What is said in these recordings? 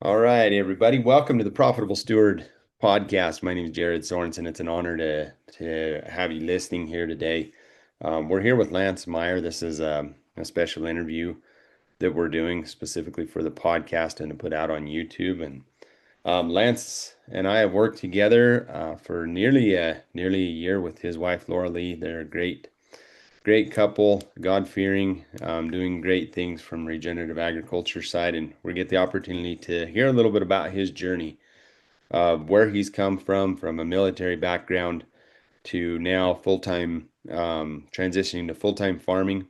All right, everybody. Welcome to the Profitable Steward podcast. My name is Jared Sorensen. It's an honor to have you listening here today. We're here with Lance Meier. This is a special interview that we're doing specifically for the podcast and to put out on YouTube. And Lance and I have worked together for nearly a year with his wife Laura Lee. They're a great couple, God-fearing, doing great things from regenerative agriculture side, and we get the opportunity to hear a little bit about his journey of where he's come from a military background to now full-time, transitioning to full-time farming.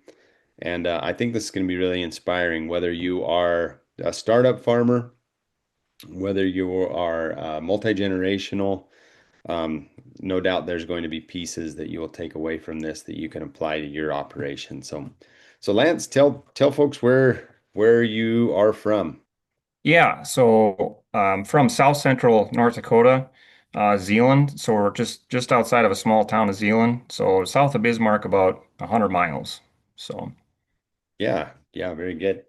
And I think this is going to be really inspiring, whether you are a startup farmer, whether you are multi-generational. um, no doubt there's going to be pieces that you will take away from this that you can apply to your operation. So Lance, tell folks where you are from. Yeah, so from South Central North Dakota, Zeeland. So we're just outside of a small town of Zeeland. So south of Bismarck, about 100 miles. So Yeah, yeah, very good.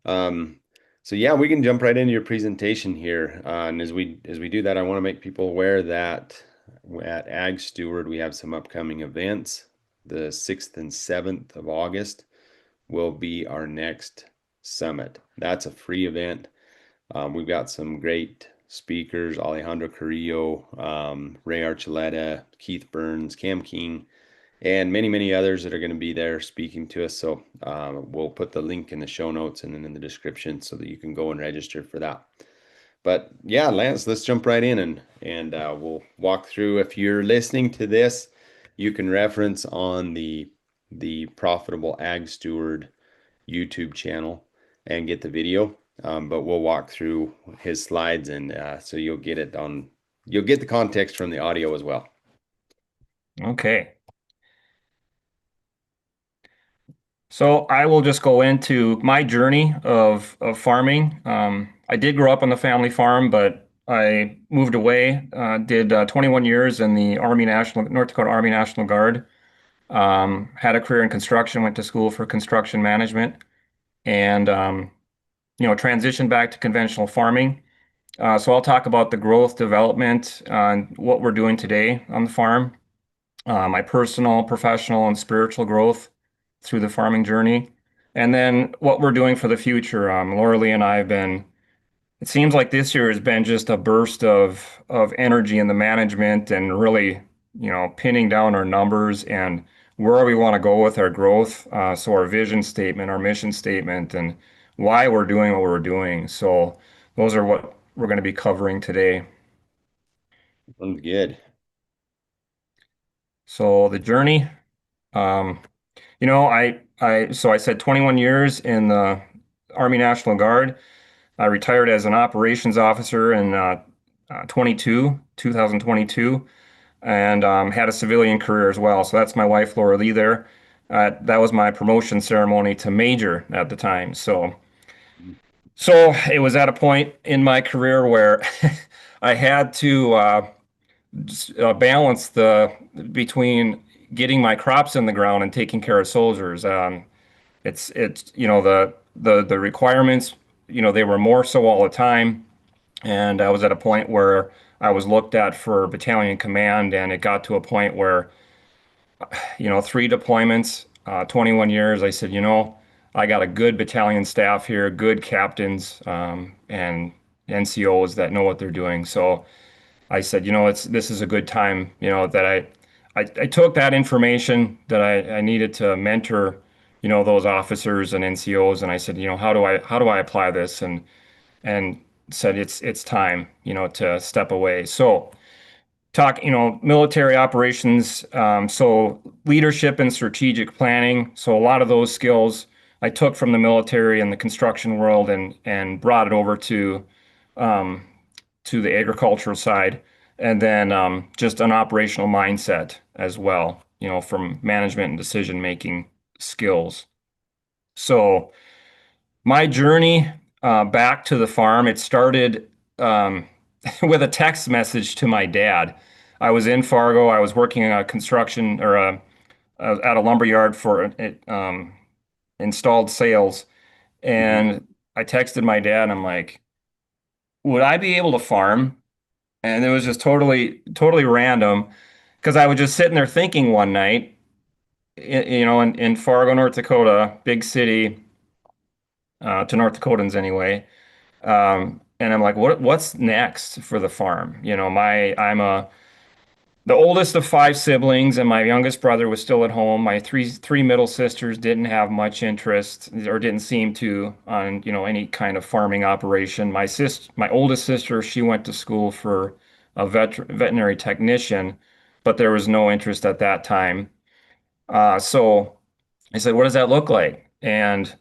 Um, so yeah, we can jump right into your presentation here. And as we do that, I want to make people aware that at Ag Steward we have some upcoming events. The 6th and 7th of August will be our next summit. That's a free event. We've got some great speakers, Alejandro Carrillo, Ray Archuleta, Keith Burns, Cam King, and many others that are going to be there speaking to us. So we'll put the link in the show notes and then in the description so that you can go and register for that. But yeah, Lance, let's jump right in and we'll walk through. If you're listening to this, you can reference on the Profitable Ag Steward YouTube channel and get the video. But we'll walk through his slides and so you'll get the context from the audio as well. okay. So I will just go into my journey of farming. I did grow up on the family farm, but I moved away, did 21 years in the North Dakota Army National Guard. Had a career in construction, went to school for construction management, and transitioned back to conventional farming. So I'll talk about the growth, development, and what we're doing today on the farm, my personal, professional, and spiritual growth through the farming journey, and then what we're doing for the future. Laura Lee and I have been. It seems like this year has been just a burst of energy in the management and really, pinning down our numbers and where we want to go with our growth. So our vision statement, our mission statement, and why we're doing what we're doing. So those are what we're going to be covering today. Sounds good. So the journey, um, so I said 21 years in the Army National Guard. I retired as an operations officer in 2022, and had a civilian career as well. So that's my wife, Laura Lee, there. That was my promotion ceremony to major at the time. So it was at a point in my career where I had to balance the between getting my crops in the ground and taking care of soldiers. It's the requirements, they were more so all the time, and I was at a point where I was looked at for battalion command, and it got to a point where, three deployments, 21 years. I said, I got a good battalion staff here, good captains, and NCOs that know what they're doing. So I said, this is a good time, that I took that information that I needed to mentor, those officers and NCOs, and I said, how do I apply this? And said it's time, to step away. So talk, military operations, so leadership and strategic planning. So a lot of those skills I took from the military and the construction world and brought it over um, to the agricultural side, and then just an operational mindset as well, from management and decision making skills. So my journey back to the farm, it started with a text message to my dad. I was in Fargo. I was working on a construction or at a lumber yard for installed sales, Mhm. and I texted my dad. I'm like, would I be able to farm? And it was just totally random because I was just sitting there thinking one night, in Fargo, North Dakota, big city, to North Dakotans anyway. And I'm like, what's next for the farm? I'm the oldest of five siblings, and my youngest brother was still at home. My three middle sisters didn't have much interest or didn't seem to on, any kind of farming operation. My oldest sister, she went to school for a veterinary technician, but there was no interest at that time. So I said, what does that look like? And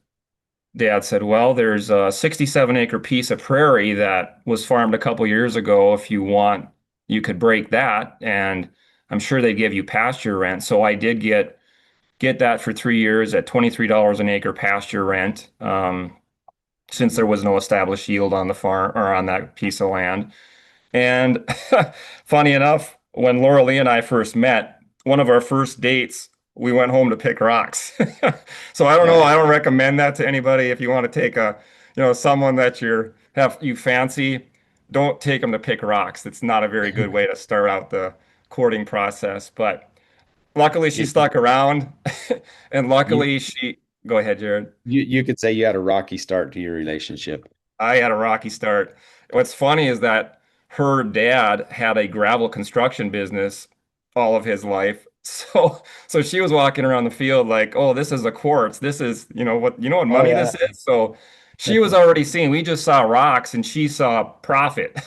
Dad said, well, there's a 67-acre piece of prairie that was farmed a couple years ago. If you want, you could break that, and I'm sure they'd give you pasture rent. So I did get that for 3 years at $23 an acre pasture rent, since there was no established yield on the farm or on that piece of land. And funny enough, when Laura Lee and I first met, one of our first dates, we went home to pick rocks. So I don't know. I Nice. don't recommend that to anybody. If you want to take someone that you fancy, don't take them to pick rocks. It's not a very good way to start out the courting process. But luckily, she You, stuck around, and you luckily she. Go ahead, Jared. you could say you had a rocky start to your relationship. I had a rocky start. What's funny is that her dad had a gravel construction business all of his life. So she was walking around the field like, "Oh, this is a quartz. This is, what Oh money yeah. this is." So she was already seeing, we just saw rocks and she saw profit.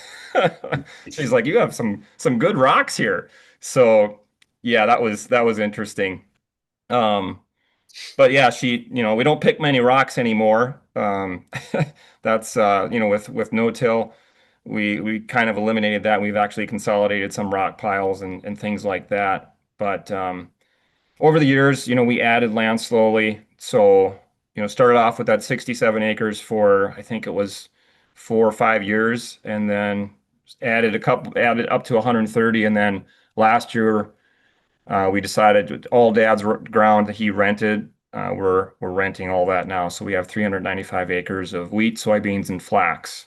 She's like, "You have some good rocks here." So yeah, that was interesting. Um, but yeah, we don't pick many rocks anymore. That's with no-till, we kind of eliminated that. We've actually consolidated some rock piles and things like that. But over the years, we added land slowly. So, started off with that 67 acres for, I think it was 4 or 5 years, and then added up to 130, and then last year we decided all Dad's ground that he rented, we're renting all that now. So we have 395 acres of wheat, soybeans, and flax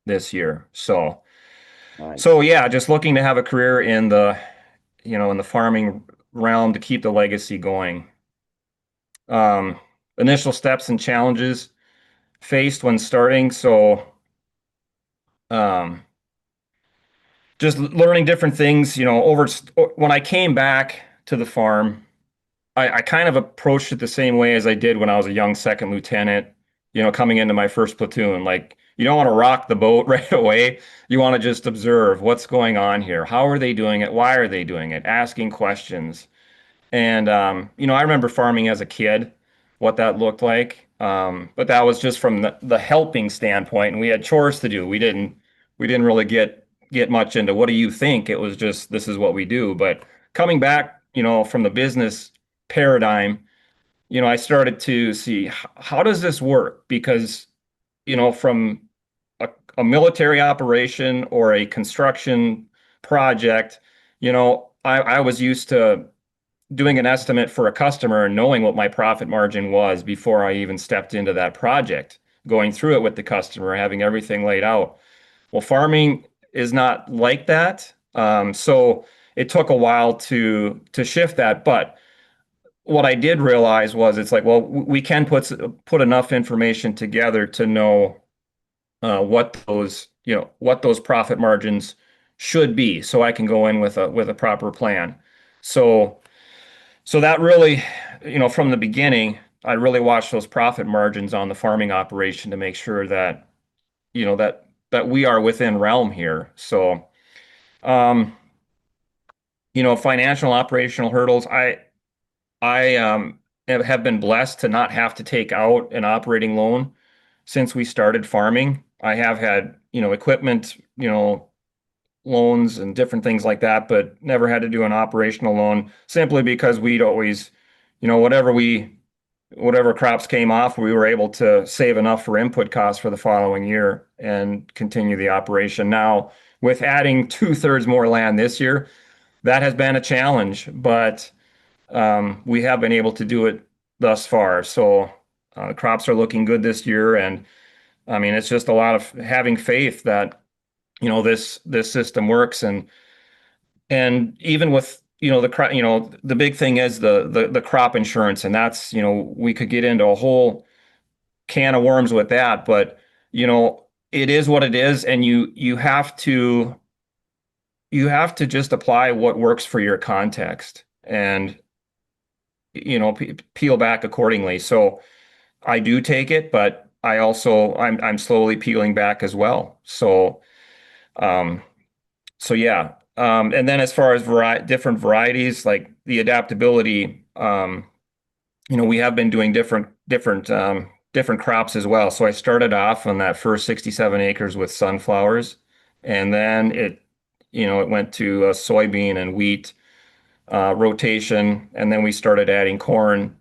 this year. So Nice. yeah, just looking to have a career in the farming realm to keep the legacy going. Um, Initial steps and challenges faced when starting. So um, just learning different things. When I came back to the farm, I kind of approached it the same way as I did when I was a young second lieutenant, coming into my first platoon. Like, you don't want to rock the boat right away. You want to just observe what's going on here. How are they doing it? Why are they doing it? Asking questions. And I remember farming as a kid, what that looked like. But that was just from the helping standpoint, and we had chores to do. We didn't really get much into what do you think. It was just this is what we do. But coming back, from the business paradigm, I started to see how does this work? Because, from a military operation or a construction project, I was used to doing an estimate for a customer and knowing what my profit margin was before I even stepped into that project, going through it with the customer, having everything laid out. Well, farming is not like that. So it took a while to shift that. But what I did realize was it's like, well, we can put enough information together to know what those profit margins should be, so I can go in with a proper plan. So so that really, from the beginning, I really watched those profit margins on the farming operation to make sure that, that we are within realm here. So, um, financial operational hurdles, I have been blessed to not have to take out an operating loan since we started farming. I have had, equipment, loans and different things like that, but never had to do an operational loan simply because we'd always, whatever crops came off, we were able to save enough for input costs for the following year and continue the operation. Now, with adding two-thirds more land this year, that has been a challenge, but we have been able to do it thus far. So crops are looking good this year, and I mean, it's just a lot of having faith that, this system works. And even with, the big thing is the crop insurance. And that's, we could get into a whole can of worms with that, but it is what it is. And you have to just apply what works for your context and, peel back accordingly. So I do take it, but I'm slowly peeling back as well. Um, so yeah. And then as far as different varieties, like the adaptability, we have been doing different crops as well. So I started off on that first 67 acres with sunflowers, and then it went to soybean and wheat rotation, and then we started adding corn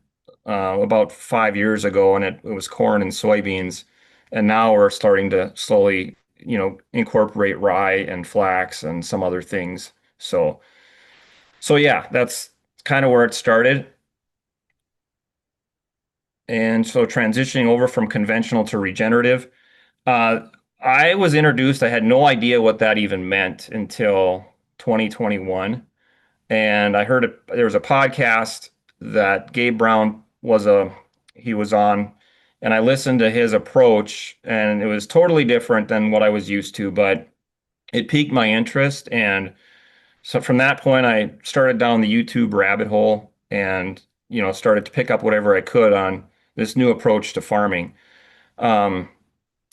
about 5 years ago, and it was corn and soybeans, and now we're starting to slowly, incorporate rye and flax and some other things. So yeah, that's kind of where it started. And so transitioning over from conventional to regenerative, uh, I was introduced, I had no idea what that even meant until 2021. And I heard there was a podcast that Gabe Brown he was on, and I listened to his approach, and it was totally different than what I was used to, but it piqued my interest. And so from that point, I started down the YouTube rabbit hole and, started to pick up whatever I could on this new approach to farming. Um,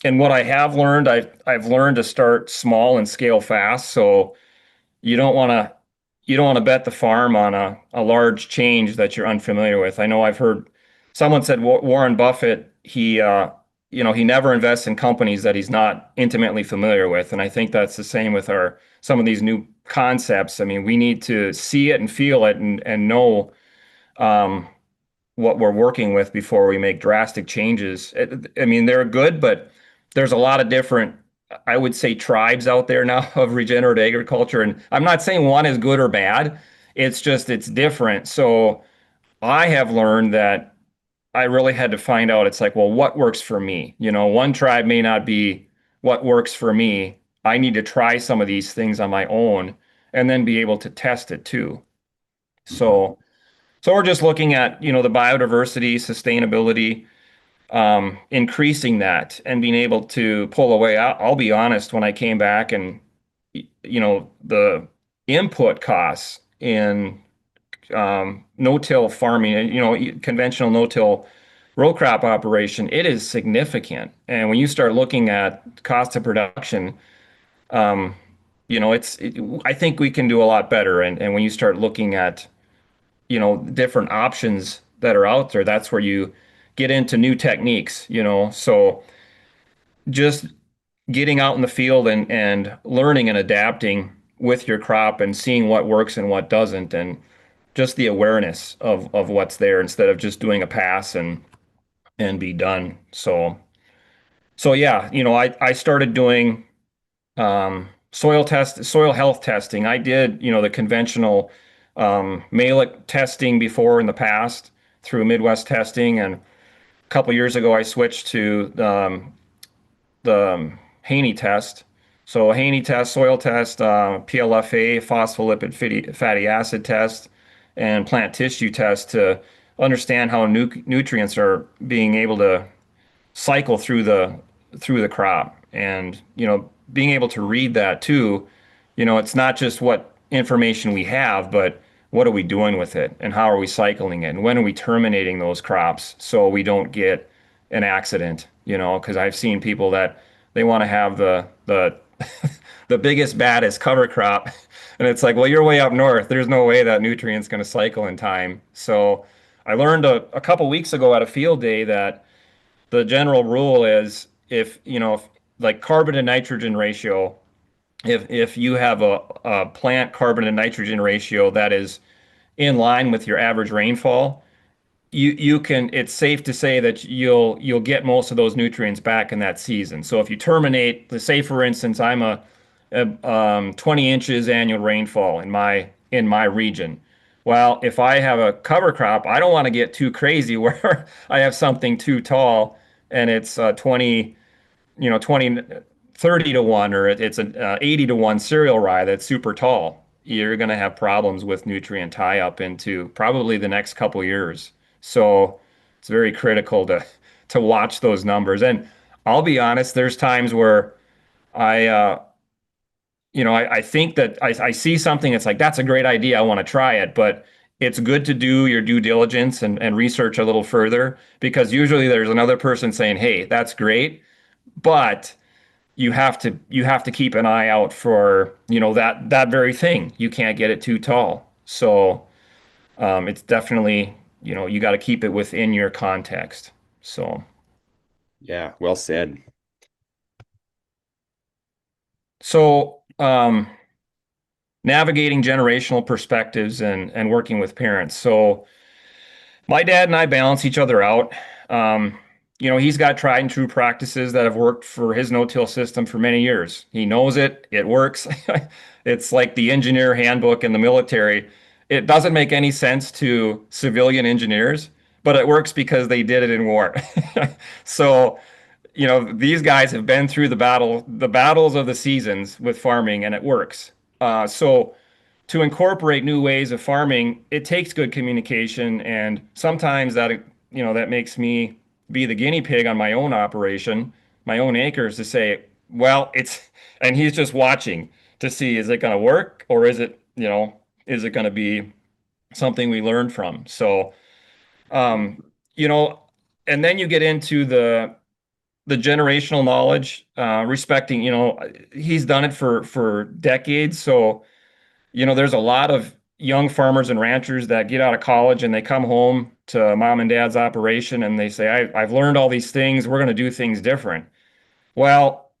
and what I have learned, I've learned to start small and scale fast. So you don't want to you don't want to bet the farm on a large change that you're unfamiliar with. I know I've heard someone said Warren Buffett, he never invests in companies that he's not intimately familiar with. And I think that's the same with some of these new concepts. I mean, we need to see it and feel it and know um, what we're working with before we make drastic changes. I mean, they're good, but there's a lot of different, I would say, tribes out there now of regenerative agriculture. And I'm not saying one is good or bad. It's just it's different. So I have learned that I really had to find out. It's like, well, what works for me? One tribe may not be what works for me. I need to try some of these things on my own and then be able to test it too. So so we're just looking at, the biodiversity, sustainability, increasing that and being able to pull away. I'll be honest, when I came back and, the input costs in no-till farming and, conventional no-till row crop operation, it is significant. And when you start looking at cost of production, um, I think we can do a lot better. And when you start looking at different options that are out there, that's where you get into new techniques. So just getting out in the field and learning and adapting with your crop and seeing what works and what doesn't, and just the awareness of what's there instead of just doing a pass and be done. So yeah, I started doing soil health testing. I did, the conventional Malic testing before in the past through Midwest Testing, and a couple years ago I switched to the Haney test. So Haney test, soil test, PLFA, phospholipid fatty acid test, and plant tissue test to understand how nutrients are being able to cycle through the crop. And being able to read that too, it's not just what information we have, but what are we doing with it and how are we cycling it and when are we terminating those crops so we don't get an accident, because I've seen people that they want to have the the biggest baddest cover crop, and it's like, well, you're way up north, there's no way that nutrient's going to cycle in time. So I learned a couple weeks ago at a field day that the general rule is, if like carbon to nitrogen ratio, if you have a plant carbon to nitrogen ratio that is in line with your average rainfall, you can, it's safe to say that you'll get most of those nutrients back in that season. So if you terminate, let's say for instance, I'm a 20 inches annual rainfall in my region. Well, if I have a cover crop, I don't want to get too crazy where I have something too tall and it's 20 20, 30 to 1, or it's an 80 to 1 cereal rye that's super tall, you're going to have problems with nutrient tie up into probably the next couple years. So it's very critical to watch those numbers. And I'll be honest, there's times where I I think that I see something, it's like, that's a great idea. I want to try it, but it's good to do your due diligence and research a little further, because usually there's another person saying, hey, that's great, but you have to keep an eye out for, that very thing. You can't get it too tall. So it's definitely, you got to keep it within your context. So Yeah, well said. so navigating generational perspectives and working with parents. So my dad and I balance each other out. Um, he's got tried and true practices that have worked for his no-till system for many years. He knows it, it works. It's like the engineer handbook in the military. It doesn't make any sense to civilian engineers, but it works because they did it in war. So, these guys have been through the battles of the seasons with farming, and it works. So to incorporate new ways of farming, it takes good communication, and sometimes that makes me be the guinea pig on my own operation, my own acres, to say, well, and he's just watching to see, is it going to work, or is it going to be something we learn from? So, um, you know, and then you get into the generational knowledge, respecting, he's done it for decades, so there's a lot of young farmers and ranchers that get out of college and they come home to mom and dad's operation and they say, I've learned all these things. We're going to do things different. Well,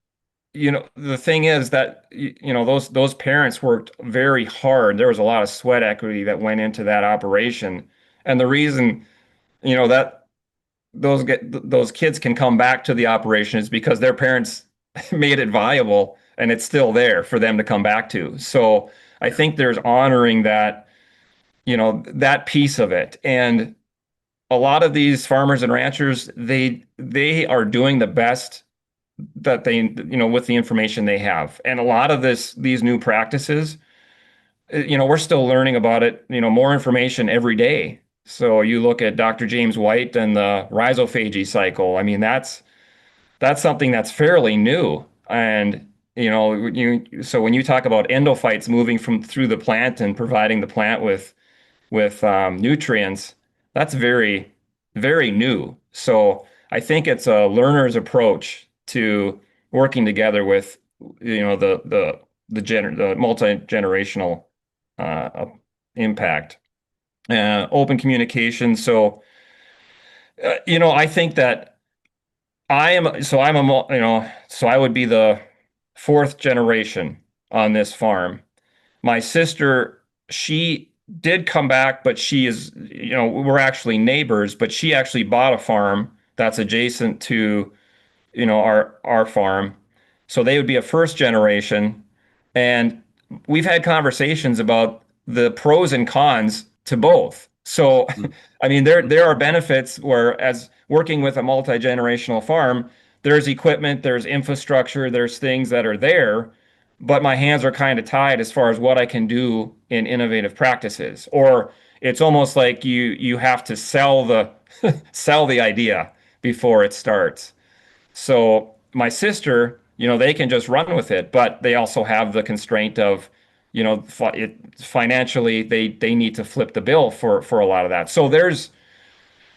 the thing is that, those parents worked very hard. There was a lot of sweat equity that went into that operation. And the reason, that those kids can come back to the operation is because their parents made it viable and it's still there for them to come back to. So I Yeah. think there's honoring that piece of it. And a lot of these farmers and ranchers, they are doing the best that with the information they have. And a lot of these new practices, we're still learning about it, more information every day. So you look at Dr. James White and the rhizophagy cycle. I mean, that's something that's fairly new. And so when you talk about endophytes moving from through the plant and providing the plant with nutrients, that's very, very new. So I think it's a learner's approach to working together with, the multi-generational uh, impact, open communication. So, I think that I'm a, so I would be the fourth generation on this farm. My sister, she did come back, but she is, we're actually neighbors, but she actually bought a farm that's adjacent to, our farm. So they would be a first generation. And we've had conversations about the pros and cons to both. So, Mm. I mean, there are benefits where, as working with a multi-generational farm, there's equipment, there's infrastructure, there's things that are there, but my hands are kind of tied as far as what I can do in innovative practices. Or it's almost like you have to sell the sell the idea before it starts. So my sister, they can just run with it, but they also have the constraint of, financially, they need to flip the bill for a lot of that. So there's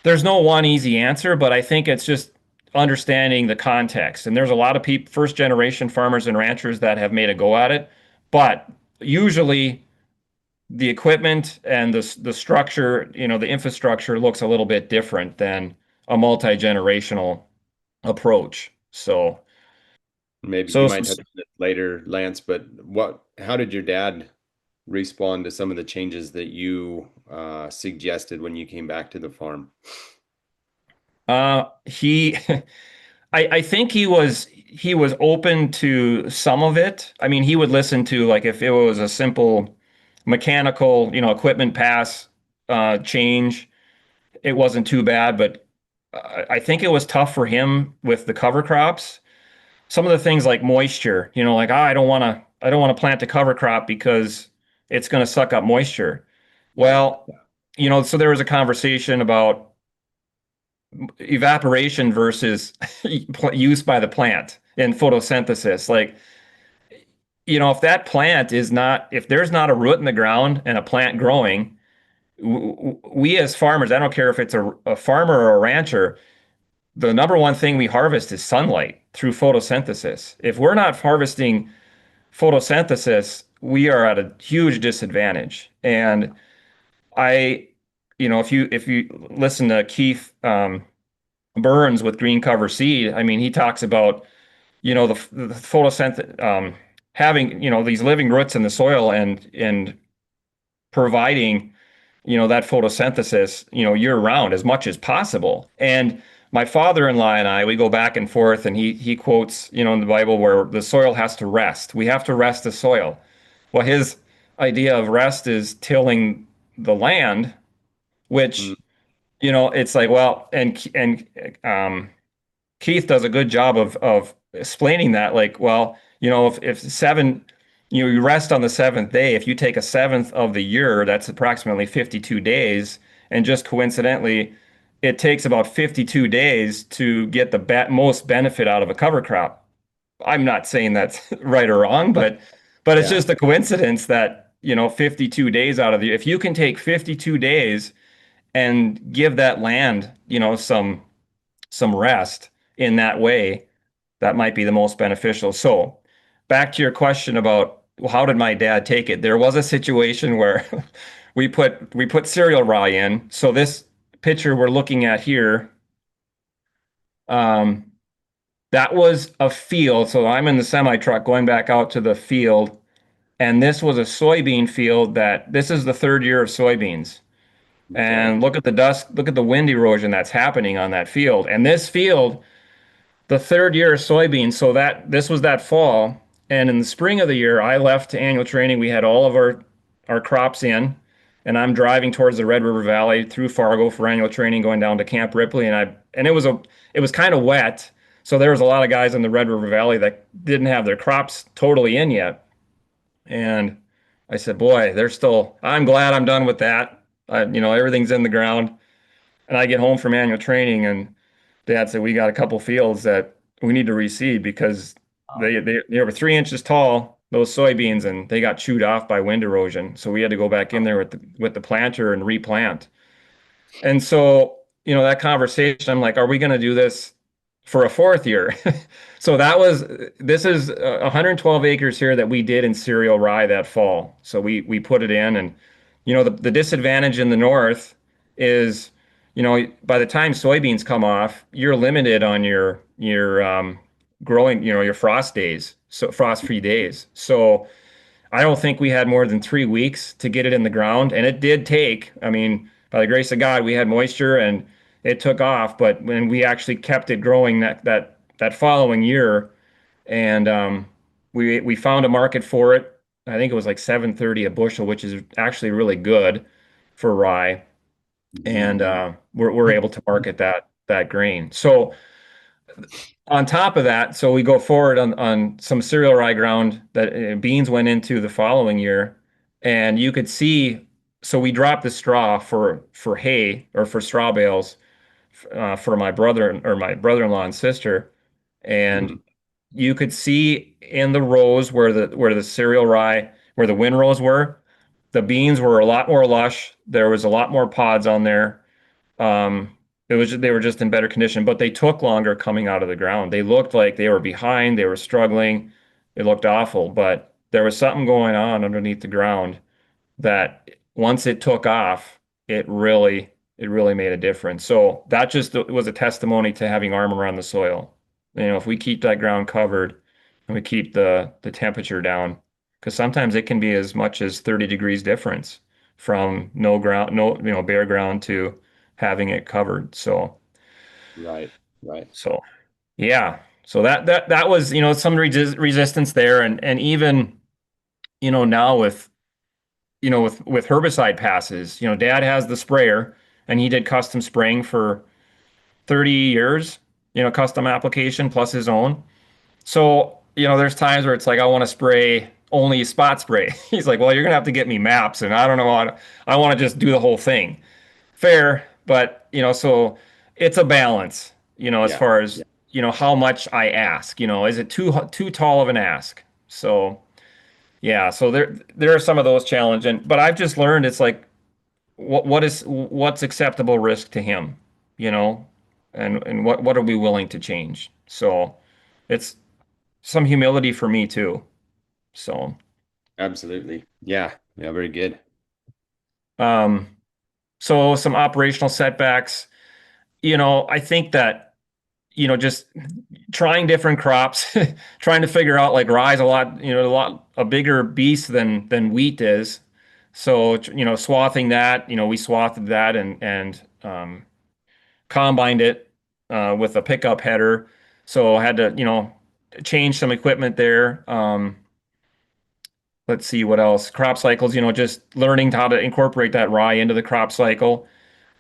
no one easy answer, but I think it's just understanding the context. And there's a lot of people, first generation farmers and ranchers that have made a go at it, but usually the equipment and the structure, the infrastructure looks a little bit different than a multi-generational approach. So, Maybe you so might touch on it later, Lance, but how did your dad respond to some of the changes that you suggested when you came back to the farm? he, I think he was open to some of it. I mean, he would listen to, like, if it was a simple mechanical, equipment pass change, it wasn't too bad. But I think it was tough for him with the cover crops. some of the things like moisture, like, I don't want to plant a cover crop because it's going to suck up moisture. Yeah. Well, so there was a conversation about evaporation versus use by the plant in photosynthesis. Like, if that plant is not, if there's not a root in the ground and a plant growing, we as farmers, I don't care if it's a farmer or a rancher, the number one thing we harvest is sunlight through photosynthesis. If we're not harvesting photosynthesis, we are at a huge disadvantage. And I, if you listen to Keith Burns with Green Cover Seed, I mean, he talks about, the photosynthesis, having, these living roots in the soil and providing, that photosynthesis, year round as much as possible. And my father-in-law and I, we go back and forth, and he quotes, in the Bible where the soil has to rest. We have to rest the soil. Well, his idea of rest is tilling the land, Mm, which, it's like, well, Keith does a good job of explaining that. Like, well, if seven, you rest on the seventh day. If you take a seventh of the year, that's approximately 52 days. And just coincidentally, it takes about 52 days to get the most benefit out of a cover crop. I'm not saying that's right or wrong, but it's yeah. just a coincidence that, 52 days out of the, if you can take 52 days and give that land, some rest in that way, that might be the most beneficial. So, back to your question about, well, how did my dad take it? There was a situation where we put cereal rye in. So this picture we're looking at here, um, that was a field. So I'm in the semi truck going back out to the field, and this was a soybean field. That this is the third year of soybeans. Okay. And look at the dust, look at the wind erosion that's happening on that field. And this field, the third year of soybeans, so that this was that fall. And in the spring of the year, I left to annual training. We had all of our crops in, and I'm driving towards the Red River Valley through Fargo for annual training, going down to Camp Ripley. And it was kind of wet. So there was a lot of guys in the Red River Valley that didn't have their crops totally in yet. And I said, boy, I'm glad I'm done with that. Everything's in the ground. And I get home from annual training, and Dad said, we got a couple fields that we need to reseed because they were 3 inches tall, those soybeans, and they got chewed off by wind erosion. So we had to go back in there with the planter and replant. And so, that conversation, I'm like, are we going to do this for a fourth year? So this is 112 acres here that we did in cereal rye that fall. So we put it in, and, the disadvantage in the north is, by the time soybeans come off, you're limited on your growing, your frost days, so frost-free days. So I don't think we had more than 3 weeks to get it in the ground. And it did take, I mean, by the grace of God, we had moisture and it took off. But when we actually kept it growing that following year, and we found a market for it. I think it was like 730 a bushel, which is actually really good for rye. And Mhm. we're able to market that grain. So on top of that, so we go forward on some cereal rye ground that beans went into the following year, and you could see. So we dropped the straw for hay or for straw bales for my brother-in-law and sister, and Mhm. you could see in the rows where the cereal rye where the windrows were, the beans were a lot more lush. There was a lot more pods on there. They were just in better condition, but they took longer coming out of the ground. They looked like they were behind, they were struggling. It looked awful, but there was something going on underneath the ground that once it took off, it really made a difference. So that just was a testimony to having armor on the soil. If we keep that ground covered and we keep the temperature down, because sometimes it can be as much as 30 degrees difference from no ground, no, bare ground to having it covered. So, Right. Right. so yeah. So that was, some resistance there. And even, now with herbicide passes, Dad has the sprayer and he did custom spraying for 30 years, custom application plus his own. So, there's times where it's like I want to spray only spot spray. He's like, well, you're gonna have to get me maps, and I don't know. I want to just do the whole thing. Fair, but so it's a balance, as Yeah. far as how much I ask. Is it too tall of an ask? So yeah, so there are some of those challenges, but I've just learned it's like what's acceptable risk to him, you know, and what are we willing to change? So it's some humility for me too. So Absolutely. Yeah. Yeah. Very good. um so some operational setbacks, I think that just trying different crops, trying to figure out like rye's a lot, a bigger beast than wheat is. So, swathing that, we swathed that and combined it with a pickup header. So I had to, change some equipment there. Let's see what else. Crop cycles, just learning how to incorporate that rye into the crop cycle.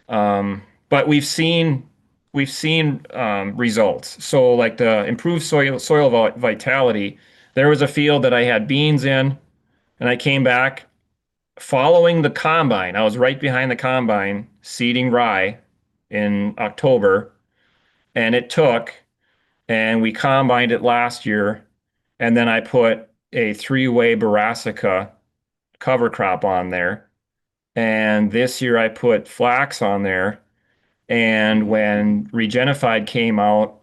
But we've seen results. So like the improved soil vitality, there was a field that I had beans in, and I came back following the combine. I was right behind the combine seeding rye in October, and and we combined it last year, and then I put a three-way brassica cover crop on there. And this year I put flax on there. And Mhm. when Regenified came out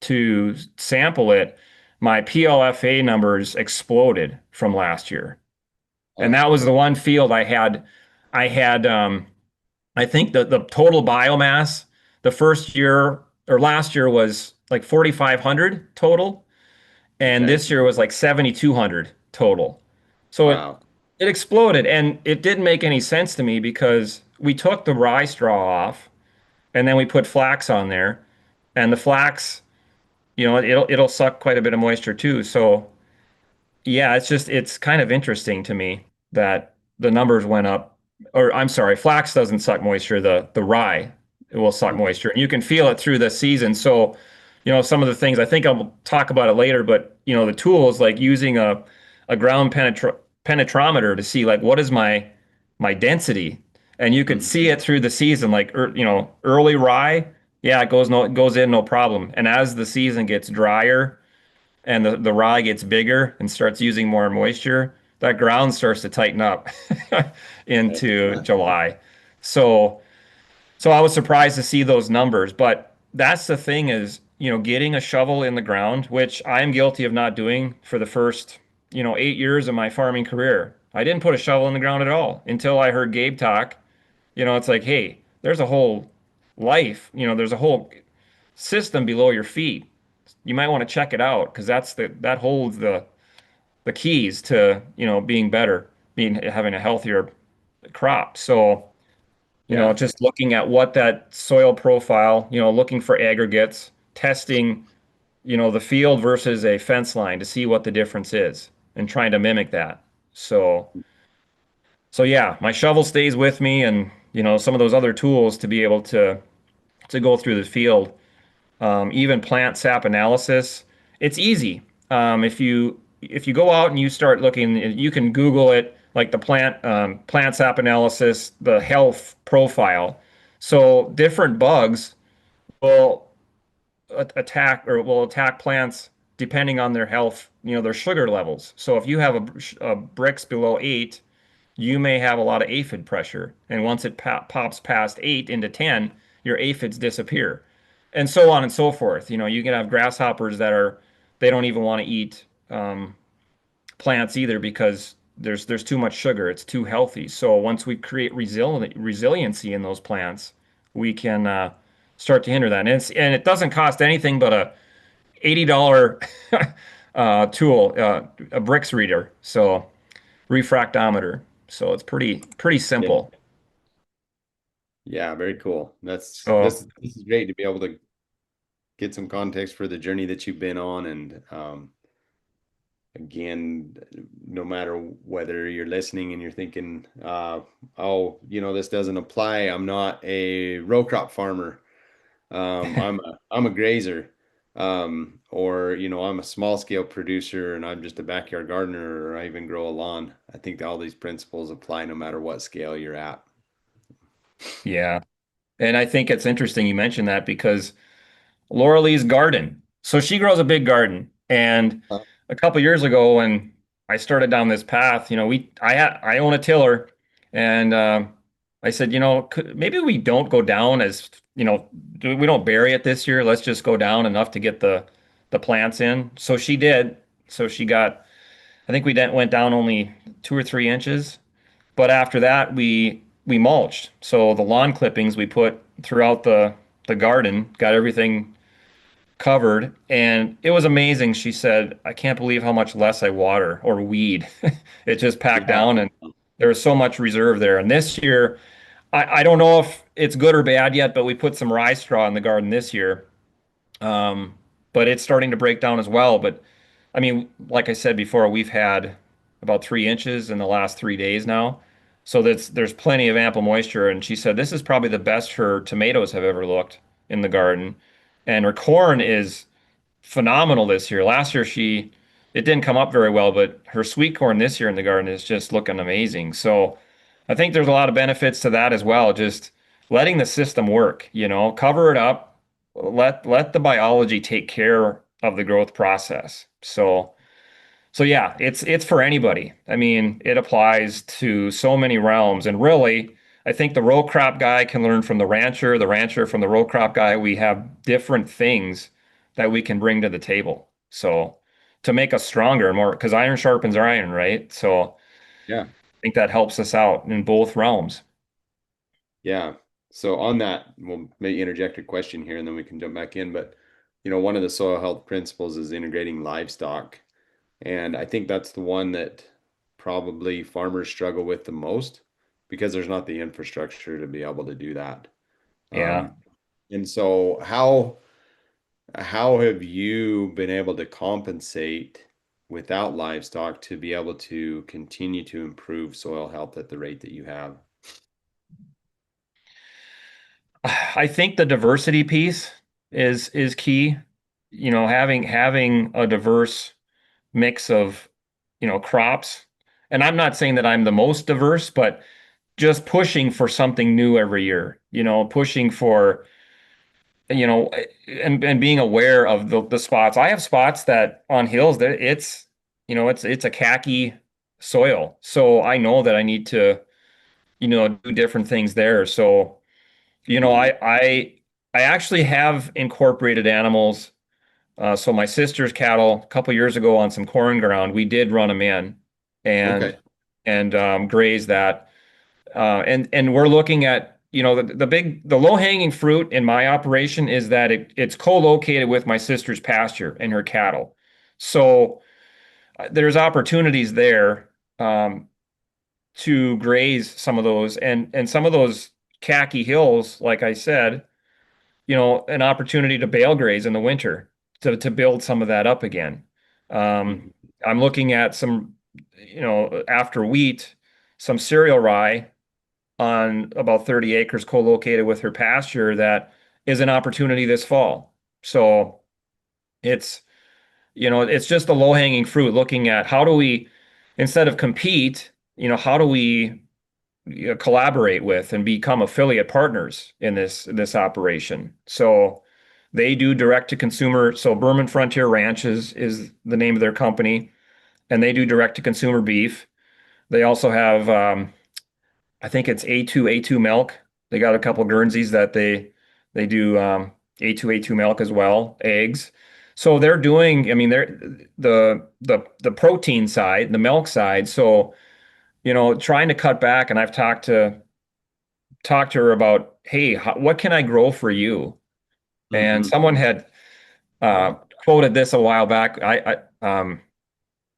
to sample it, my PLFA numbers exploded from last year. And Oh, that was the one field I had I think the total biomass the first year or last year was like 4,500 total, and okay. this year was like 7,200 total. So it Wow. it exploded, and it didn't make any sense to me because we took the rye straw off and then we put flax on there, and the flax, it'll suck quite a bit of moisture too. So yeah, it's kind of interesting to me that the numbers went up. Or I'm sorry, flax doesn't suck moisture. The rye it will suck Mhm. moisture, and you can feel it through the season. So, some of the things I think I'll talk about it later, but the tools like using a ground penetrometer to see like what is my density, and you could Mhm. see it through the season. Like early rye, yeah, it goes in no problem, and as the season gets drier and the rye gets bigger and starts using more moisture, that ground starts to tighten up into July. So, so I was surprised to see those numbers, but that's the thing is, getting a shovel in the ground, which I'm guilty of not doing for the first, 8 years of my farming career. I didn't put a shovel in the ground at all until I heard Gabe talk. It's like, hey, there's a whole there's a whole system below your feet. You might want to check it out because that holds the keys to being better, being having a healthier crop. So Yeah. just looking at what that soil profile, looking for aggregates, testing the field versus a fence line to see what the difference is, and trying to mimic that. So yeah, my shovel stays with me, and some of those other tools to be able to go through the field. Even plant sap analysis. It's easy. If you go out and you start looking, you can Google it, like the plant sap analysis, the health profile. So different bugs will attack plants depending on their health, their sugar levels. So if you have a Brix below 8, you may have a lot of aphid pressure. And once it pops past 8 into 10, your aphids disappear. And so on and so forth. You can have grasshoppers they don't even want to eat plants either because there's too much sugar. It's too healthy. So once we create resiliency in those plants, we can start to hinder that. And it doesn't cost anything but a $80 tool, a Brix reader. So refractometer. So it's pretty Yeah. simple. Yeah. Very cool. That's So this is great to be able to get some context for the journey that you've been on. And again, no matter whether you're listening and you're thinking, oh, this doesn't apply. I'm not a row crop farmer. I'm a grazer. Or, I'm a small scale producer and I'm just a backyard gardener, or I even grow a lawn. I think all these principles apply no matter what scale you're at. Yeah. And I think it's interesting you mentioned that because Laura Lee's garden. So she grows a big garden. And a couple years ago when I started down this path, I own a tiller and I said, maybe we don't go down as, we don't bury it this year. Let's just go down enough to get the plants in. So she did. So she got, I think went down only 2 or 3 inches. But after that, we mulched. So the lawn clippings we put throughout the garden, got everything covered, and it was amazing. She said, "I can't believe how much less I water or weed." It just packed Yeah. down, and there was so much reserve there. And this year, I don't know if it's good or bad yet, but we put some rye straw in the garden this year. Um, but it's starting to break down as well. But I mean, like I said before, we've had about 3 inches in the last 3 days now. So there's plenty of ample moisture. And she said this is probably the best her tomatoes have ever looked in the garden. And her corn is phenomenal this year. Last year it didn't come up very well, but her sweet corn this year in the garden is just looking amazing. So I think there's a lot of benefits to that as well. Just letting the system work, cover it up, let the biology take care of the growth process. So yeah, it's for anybody. I mean, it applies to so many realms. And really, I think the row crop guy can learn from the rancher from the row crop guy. We have different things that we can bring to the table. So to make us stronger and more, because iron sharpens iron, right? So I Yeah. think that helps us out in both realms. Yeah. So on that, we'll maybe interject a question here and then we can jump back in. But, one of the soil health principles is integrating livestock. And I think that's the one that probably farmers struggle with the most because there's not the infrastructure to be able to do that. Yeah. Um, and so how have you been able to compensate without livestock to be able to continue to improve soil health at the rate that you have? I think the diversity piece is key. Having a diverse mix of, crops. And I'm not saying that I'm the most diverse, but just pushing for something new every year, pushing for, and being aware of the spots. I have spots that on hills that it's a khaki soil. So I know that I need to, do different things there. So, you know, Mhm. I I I actually have incorporated animals. So my sister's cattle a couple years ago on some corn ground, we did run them in and Okay. graze that. And we're looking at, the low-hanging fruit in my operation is that it's co-located with my sister's pasture and her cattle. So there's opportunities there to graze some of those and some of those khaki hills, like I said, an opportunity to bale graze in the winter to build some of that up again. Um, Mhm. I'm looking at some, after wheat, some cereal rye on about 30 acres co-located with her pasture that is an opportunity this fall. So it's, it's just the low-hanging fruit looking at how do we, instead of compete, how do we collaborate with and become affiliate partners in this operation. So they do direct to consumer. So Berman Frontier Ranch is the name of their company, and they do direct to consumer beef. They also have I think it's A2 milk. They got a couple Guernseys that they do A2 milk as well, eggs. So they're doing, I mean, they're the protein side, the milk side. So, trying to cut back, and I've talked to her about, hey, what can I grow for you? And Mhm. someone had Yeah. quoted this a while back. I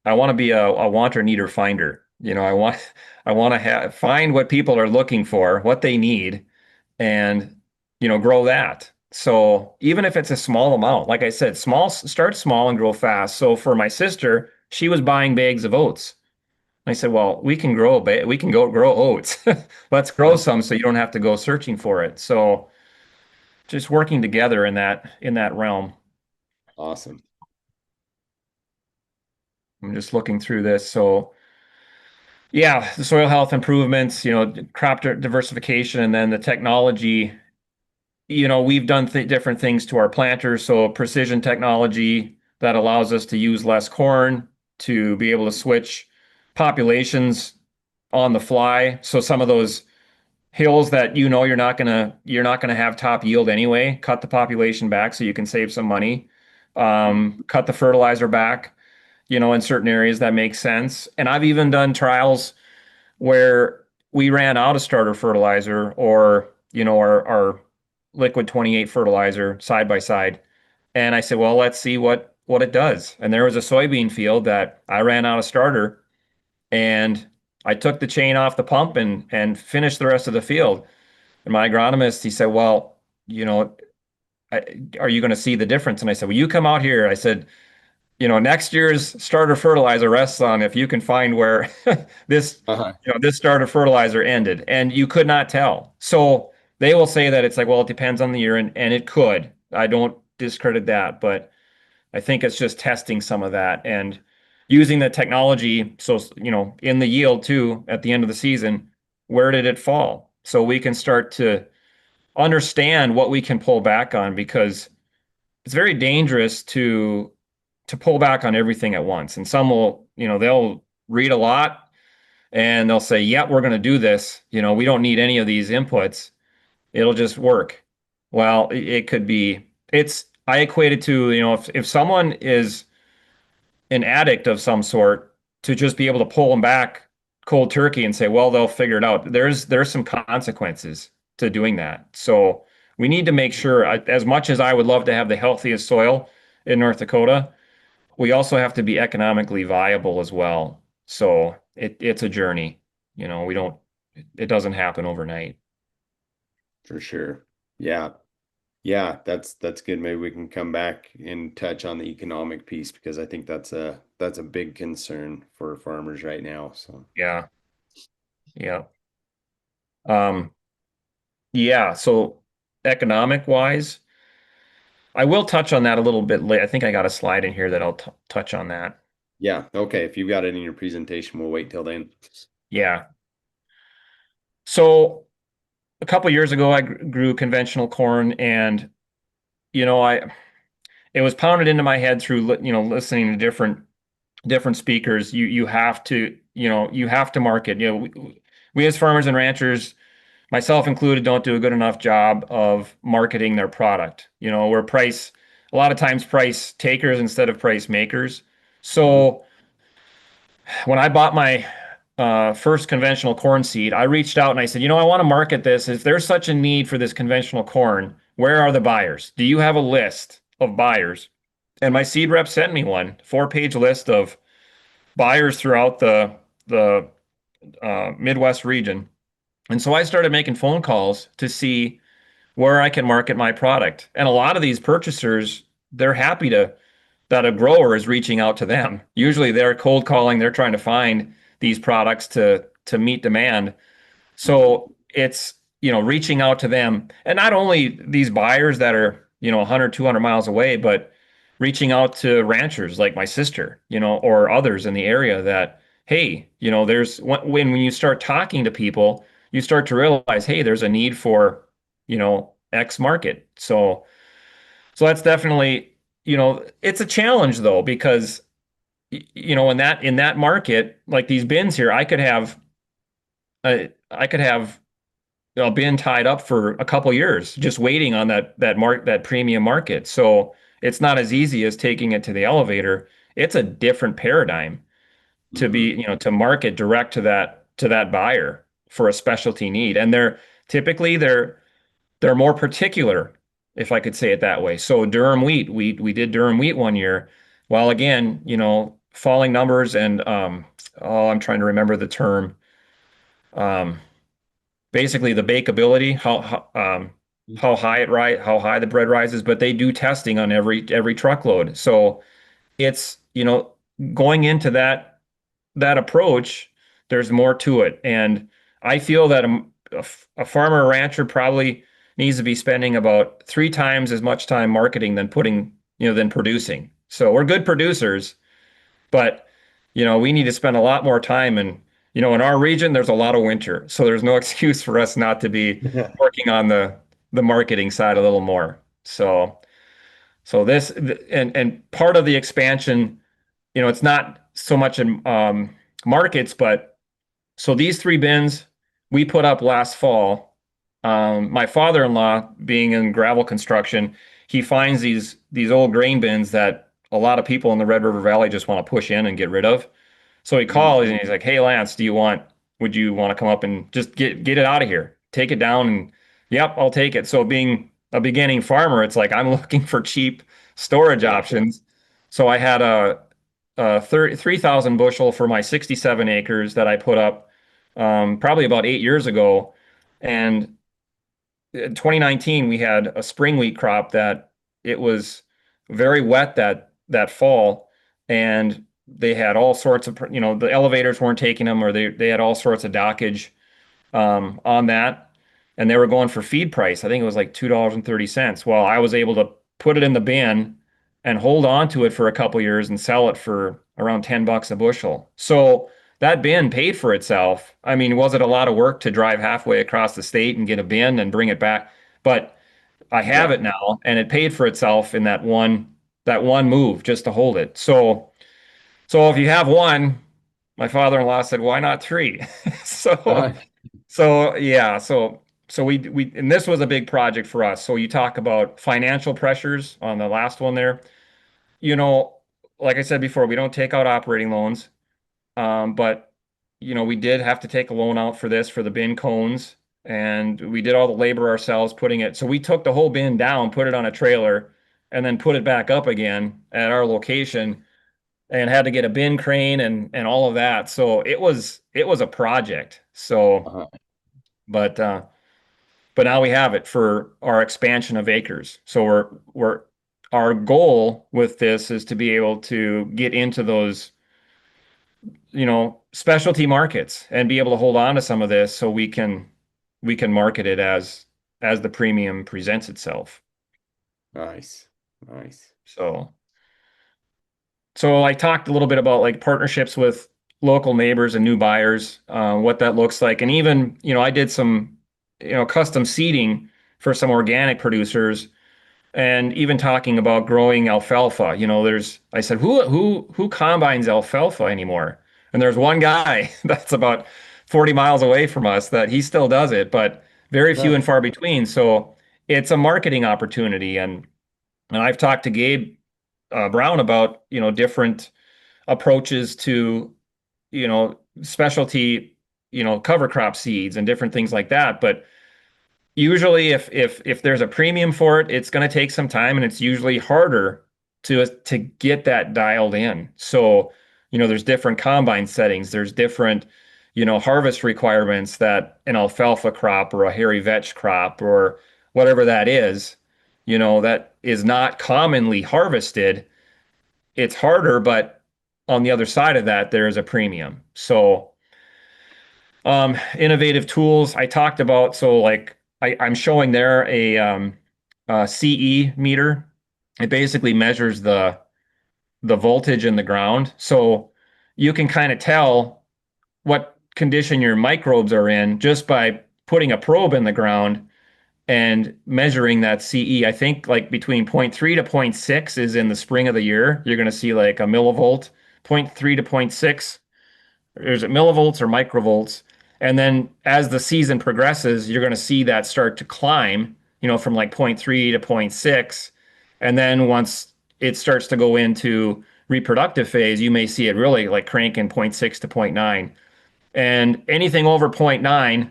want to be a wanter needer finder. I want to find what people are looking for, what they need, and grow that. So even if it's a small amount, like I said, start small and grow fast. So for my sister, she was buying bags of oats. I said, well, we can go grow oats. Let's grow Yeah. some so you don't have to go searching for it. So just working together in that realm. Awesome. I'm just looking through this. So yeah, the soil health improvements, crop diversification, and then the technology. We've done different things to our planters. So precision technology that allows us to use less corn, to be able to switch populations on the fly. So some of those hills that you're not gonna have top yield anyway, cut the population back so you can save some money. Cut the fertilizer back, in certain areas that makes sense. And I've even done trials where we ran out of starter fertilizer, or our liquid 28 fertilizer side by side. And I said, well, let's see what it does. And there was a soybean field that I ran out of starter, and I took the chain off the pump and finished the rest of the field. And my agronomist, he said, well, are you going to see the difference? And I said, well, you come out here. I said, next year's starter fertilizer rests on if you can find where this, Uh-huh. this starter fertilizer ended, and you could not tell. So they will say that it's like, well, it depends on the year, and it could. I don't discredit that, but I think it's just testing some of that and using the technology. So, in the yield too, at the end of the season, where did it fall? So we can start to understand what we can pull back on, because it's very dangerous to pull back on everything at once. And some will, they'll read a lot and they'll say, "Yeah, we're going to do this. We don't need any of these inputs. It'll just work." Well, it could be. I equate it to, if someone is an addict of some sort, to just be able to pull them back cold turkey and say, well, they'll figure it out. There's some consequences to doing that. So we need to make sure, as much as I would love to have the healthiest soil in North Dakota, we also have to be economically viable as well. So it's a journey. We don't, it doesn't happen overnight. For sure. Yeah. Yeah, that's good. Maybe we can come back and touch on the economic piece because I think that's a big concern for farmers right now. So Yeah. Yeah. Um, yeah. So economic wise, I will touch on that a little bit later. I think I got a slide in here that I'll t touch on that. yeah, okay. If you've got it in your presentation, we'll wait till then. Yeah. So a couple years ago, I grew conventional corn, and I it was pounded into my head through listening to different speakers. You have to market. We as farmers and ranchers, myself included, don't do a good enough job of marketing their product. We're a lot of times price takers instead of price makers. Hmm. So when I bought my first conventional corn seed, I reached out and I said, I want to market this. If there's such a need for this conventional corn, where are the buyers? Do you have a list of buyers? And my seed rep sent me one 4-page list of buyers throughout the Midwest region. And so I started making phone calls to see where I can market my product. And a lot of these purchasers, they're happy that a grower is reaching out to them. Usually they're cold calling, they're trying to find these products to meet demand. Hmm. So it's, reaching out to them, and not only these buyers that are, 100, 200 miles away, but reaching out to ranchers like my sister, or others in the area that, hey, there's when you start talking to people, you start to realize, hey, there's a need for, X market. So that's definitely, it's a challenge though, because in that market, like these bins here, I could have a bin tied up for a couple years just waiting on that premium market. So it's not as easy as taking it to the elevator. It's a different paradigm to be, Hmm. to market direct to that buyer for a specialty need. And they're more particular, if I could say it that way. So Durham wheat, we did Durham wheat one year. While again, falling numbers and oh, I'm trying to remember the term. Um, Basically the bakeability, how high the bread rises, but they do testing on every truckload. So it's, going into that approach, there's more to it. And I feel that a farmer or rancher probably needs to be spending about 3 times as much time marketing than putting than producing. So we're good producers, but we need to spend a lot more time. And in our region, there's a lot of winter, so there's no excuse for us not to be working on the marketing side a little more. So this and part of the expansion, it's not so much in markets, but so these three bins we put up last fall. My father-in-law, being in gravel construction, he finds these old grain bins that a lot of people in the Red River Valley just want to push in and get rid of. So he Mm. calls and he's like, "Hey Lance, would you want to come up and just get it out of here? Take it down." And yep, I'll take it. So being a beginning farmer, it's like I'm looking for cheap storage Yeah. options. So I had a 3,000 bushel for my 67 acres that I put up probably about 8 years ago. And in 2019, we had a spring wheat crop that it was very wet that fall, and they had all sorts of, the elevators weren't taking them, or they had all sorts of dockage on that, and they were going for feed price. I think it was like $2.30. Well, I was able to put it in the bin and hold on to it for a couple years and sell it for around $10 a bushel. So that bin paid for itself. I mean, was it a lot of work to drive halfway across the state and get a bin and bring it back? But I have Yeah. it now, and it paid for itself in that one move just to hold it. So if you have one, my father-in-law said, why not three? So Uh, so yeah, so we and this was a big project for us. So you talk about financial pressures on the last one there. You know, like I said before, we don't take out operating loans, but we did have to take a loan out for this for the bin cones, and we did all the labor ourselves putting it. So we took the whole bin down, put it on a trailer, and then put it back up again at our location, and had to get a bin crane and all of that. So it was a project. So, uh, but but now we have it for our expansion of acres. So we're our goal with this is to be able to get into those, specialty markets and be able to hold on to some of this so we can market it as the premium presents itself. nice. Nice. So so I talked a little bit about like partnerships with local neighbors and new buyers, what that looks like. And even, I did some, custom seeding for some organic producers. And even talking about growing alfalfa, I said, who combines alfalfa anymore? And there's one guy that's about 40 miles away from us that he still does it, but very few Huh. and far between. So it's a marketing opportunity. And I've talked to Gabe Brown about, different approaches to, specialty, cover crop seeds and different things like that. But usually if there's a premium for it, it's going to take some time, and it's usually harder to get that dialed in. So, there's different combine settings, there's different, harvest requirements that an alfalfa crop or a hairy vetch crop or whatever that is, that is not commonly harvested. It's harder, but on the other side of that, there's a premium. So, innovative tools I talked about. So like I'm showing there a CE meter. It basically measures the voltage in the ground. So you can kind of tell what condition your microbes are in just by putting a probe in the ground and measuring that CE. I think like between zero point 0.3 to zero point 0.6 is in the spring of the year. You're going to see like a millivolt, zero point 0.3 to zero point 0.6, is it millivolts or microvolts? And then as the season progresses, you're going to see that start to climb, from like zero point 0.3 to zero point 0.6. And then once it starts to go into reproductive phase, you may see it really like cranking zero point 0.6 to zero point 0.9. And anything over zero point 0.9,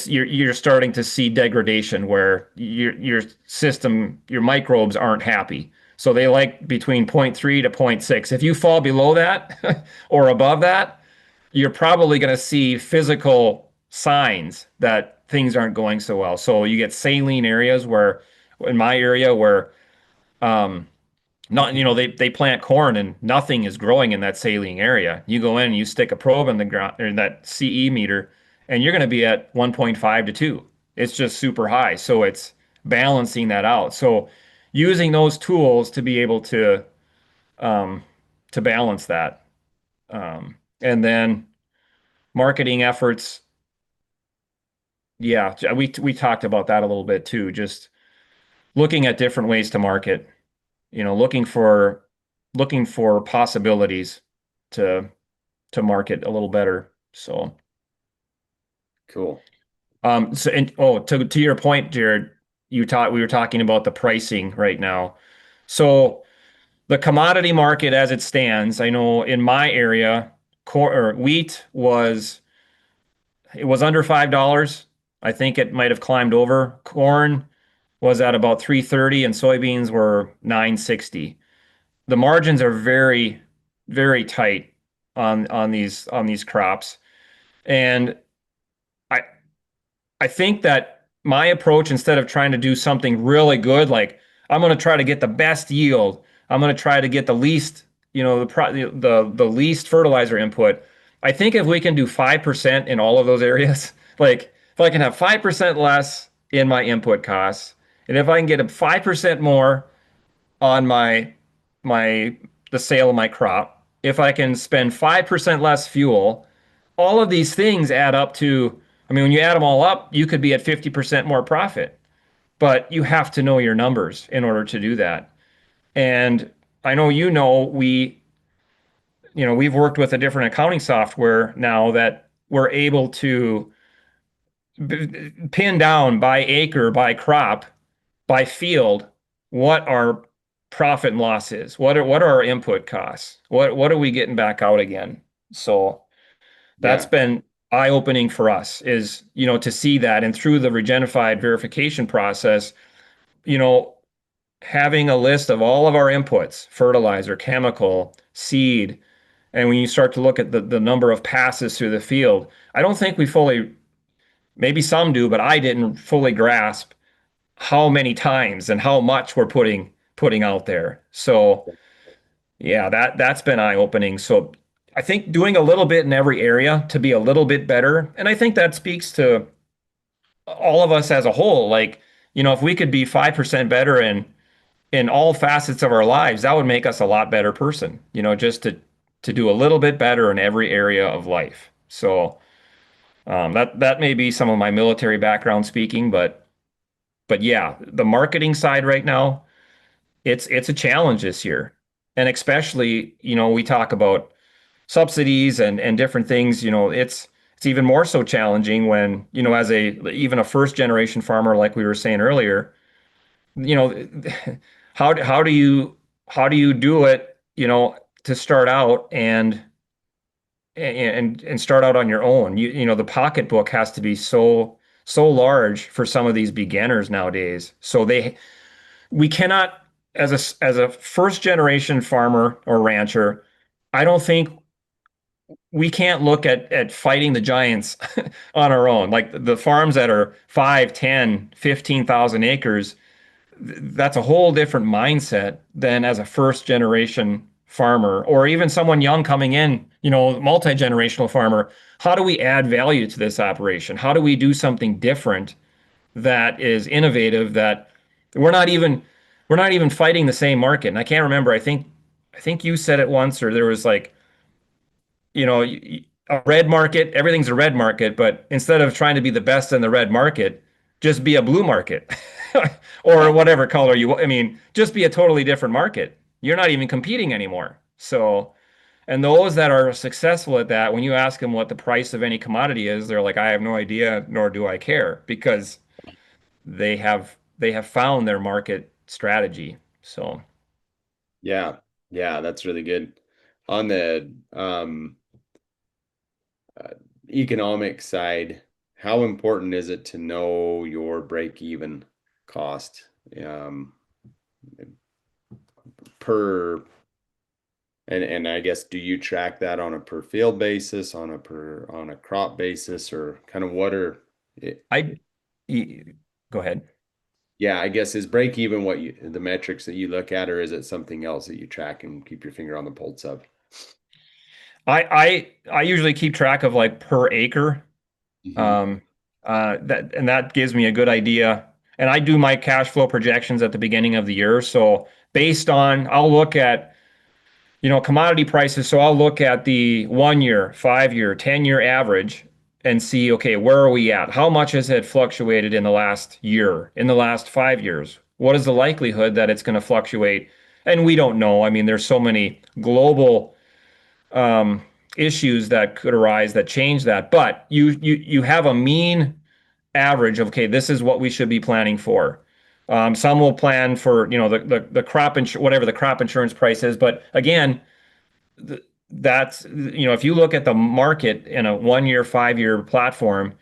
you're starting to see degradation where your system, your microbes aren't happy. So they like between zero point 0.3 to zero point 0.6. If you fall below that or above that, you're probably going to see physical signs that things aren't going so well. So you get saline areas where, in my area, where not, they plant corn and nothing is growing in that saline area. You go in and you stick a probe in the ground or that CE meter, and you're going to be at 1.5 to 2. It's just super high. So it's balancing that out. So using those tools to be able um, to balance that. And then marketing efforts, yeah, we talked about that a little bit too. Just looking at different ways to market, looking for possibilities to to market a little better. So, Cool. to your point, Jared, we were talking about the pricing right now. So the commodity market as it stands, I know in my area, wheat was under $5. I think it might have climbed over. Corn was at about 330 and soybeans were 960. The margins are very, very tight on these crops. And I I think that my approach, instead of trying to do something really good, like I'm going to try to get the best yield, I'm going to try to get the least, the least fertilizer input. I think if we can do 5% in all of those areas, like if I can have 5% less in my input costs, and if I can get a 5% more on my the sale of my crop, if I can spend 5% less fuel, all of these things add up to, I mean, when you add them all up, you could be at 50% more profit, but you have to know your numbers in order to do that. And I know we've worked with a different accounting software now that we're able to pin down by acre, by crop, by field, what our profit and loss is. What are our input costs? What are we getting back out again? So that's Yeah. been eye-opening for us is, to see that. And through the Regenerative verification process, you know, having a list of all of our inputs, fertilizer, chemical, seed, and when you start to look at the number of passes through the field, I don't think we fully, maybe some do, but I didn't fully grasp how many times and how much we're putting out there. So yeah, that's been eye-opening. So I think doing a little bit in every area to be a little bit better, and I think that speaks to all of us as a whole. Like, if we could be 5% better in all facets of our lives, that would make us a lot better person, just to do a little bit better in every area of life. So that may be some of my military background speaking, but yeah, the marketing side right now, it's a challenge this year. And especially, we talk about subsidies and different things, it's even more so challenging when, as even a first generation farmer, like we were saying earlier, you know, how do you do it, to start out and start out on your own. The pocketbook has to be so large for some of these beginners nowadays. So we cannot, as a first generation farmer or rancher, I don't think we can't look at fighting the giants on our own. Like the farms that are 5, 10, 15,000 acres, that's a whole different mindset than as a first generation farmer or even someone young coming in, multi-generational farmer. How do we add value to this operation? How do we do something different that is innovative, that we're not even we're not even fighting the same market? And I can't remember. I think you said it once, or there was like, a red market, everything's a red market, but instead of trying to be the best in the red market, just be a blue market or Yeah. whatever color I mean, just be a totally different market. You're not even competing anymore. So, and those that are successful at that, when you ask them what the price of any commodity is, they're like, I have no idea, nor do I care, because they have found their market strategy. So, Yeah. Yeah, that's really good. On the uh, economic side, how important is it to know your break-even cost per and I guess do you track that on a per field basis, on a crop basis, or kind of what are it, I go ahead. yeah, I guess is break even what you the metrics that you look at, or is it something else that you track and keep your finger on the pulse of? I usually keep track of like per acre. Hmm. That gives me a good idea. and I do my cash flow projections at the beginning of the year. So based on, I'll look at, commodity prices. So I'll look at the 1 year, 5 year, 10-year average and see, okay, where are we at? How much has it fluctuated in the last year, in the last 5 years? What is the likelihood that it's going to fluctuate? And we don't know. I mean, there's so many global um, issues that could arise that change that. But you have a mean average of, okay, this is what we should be planning for. Some will plan for, the crop insurance, whatever the crop insurance price is. But again, that's, if you look at the market in a 1 year, 5 year platform,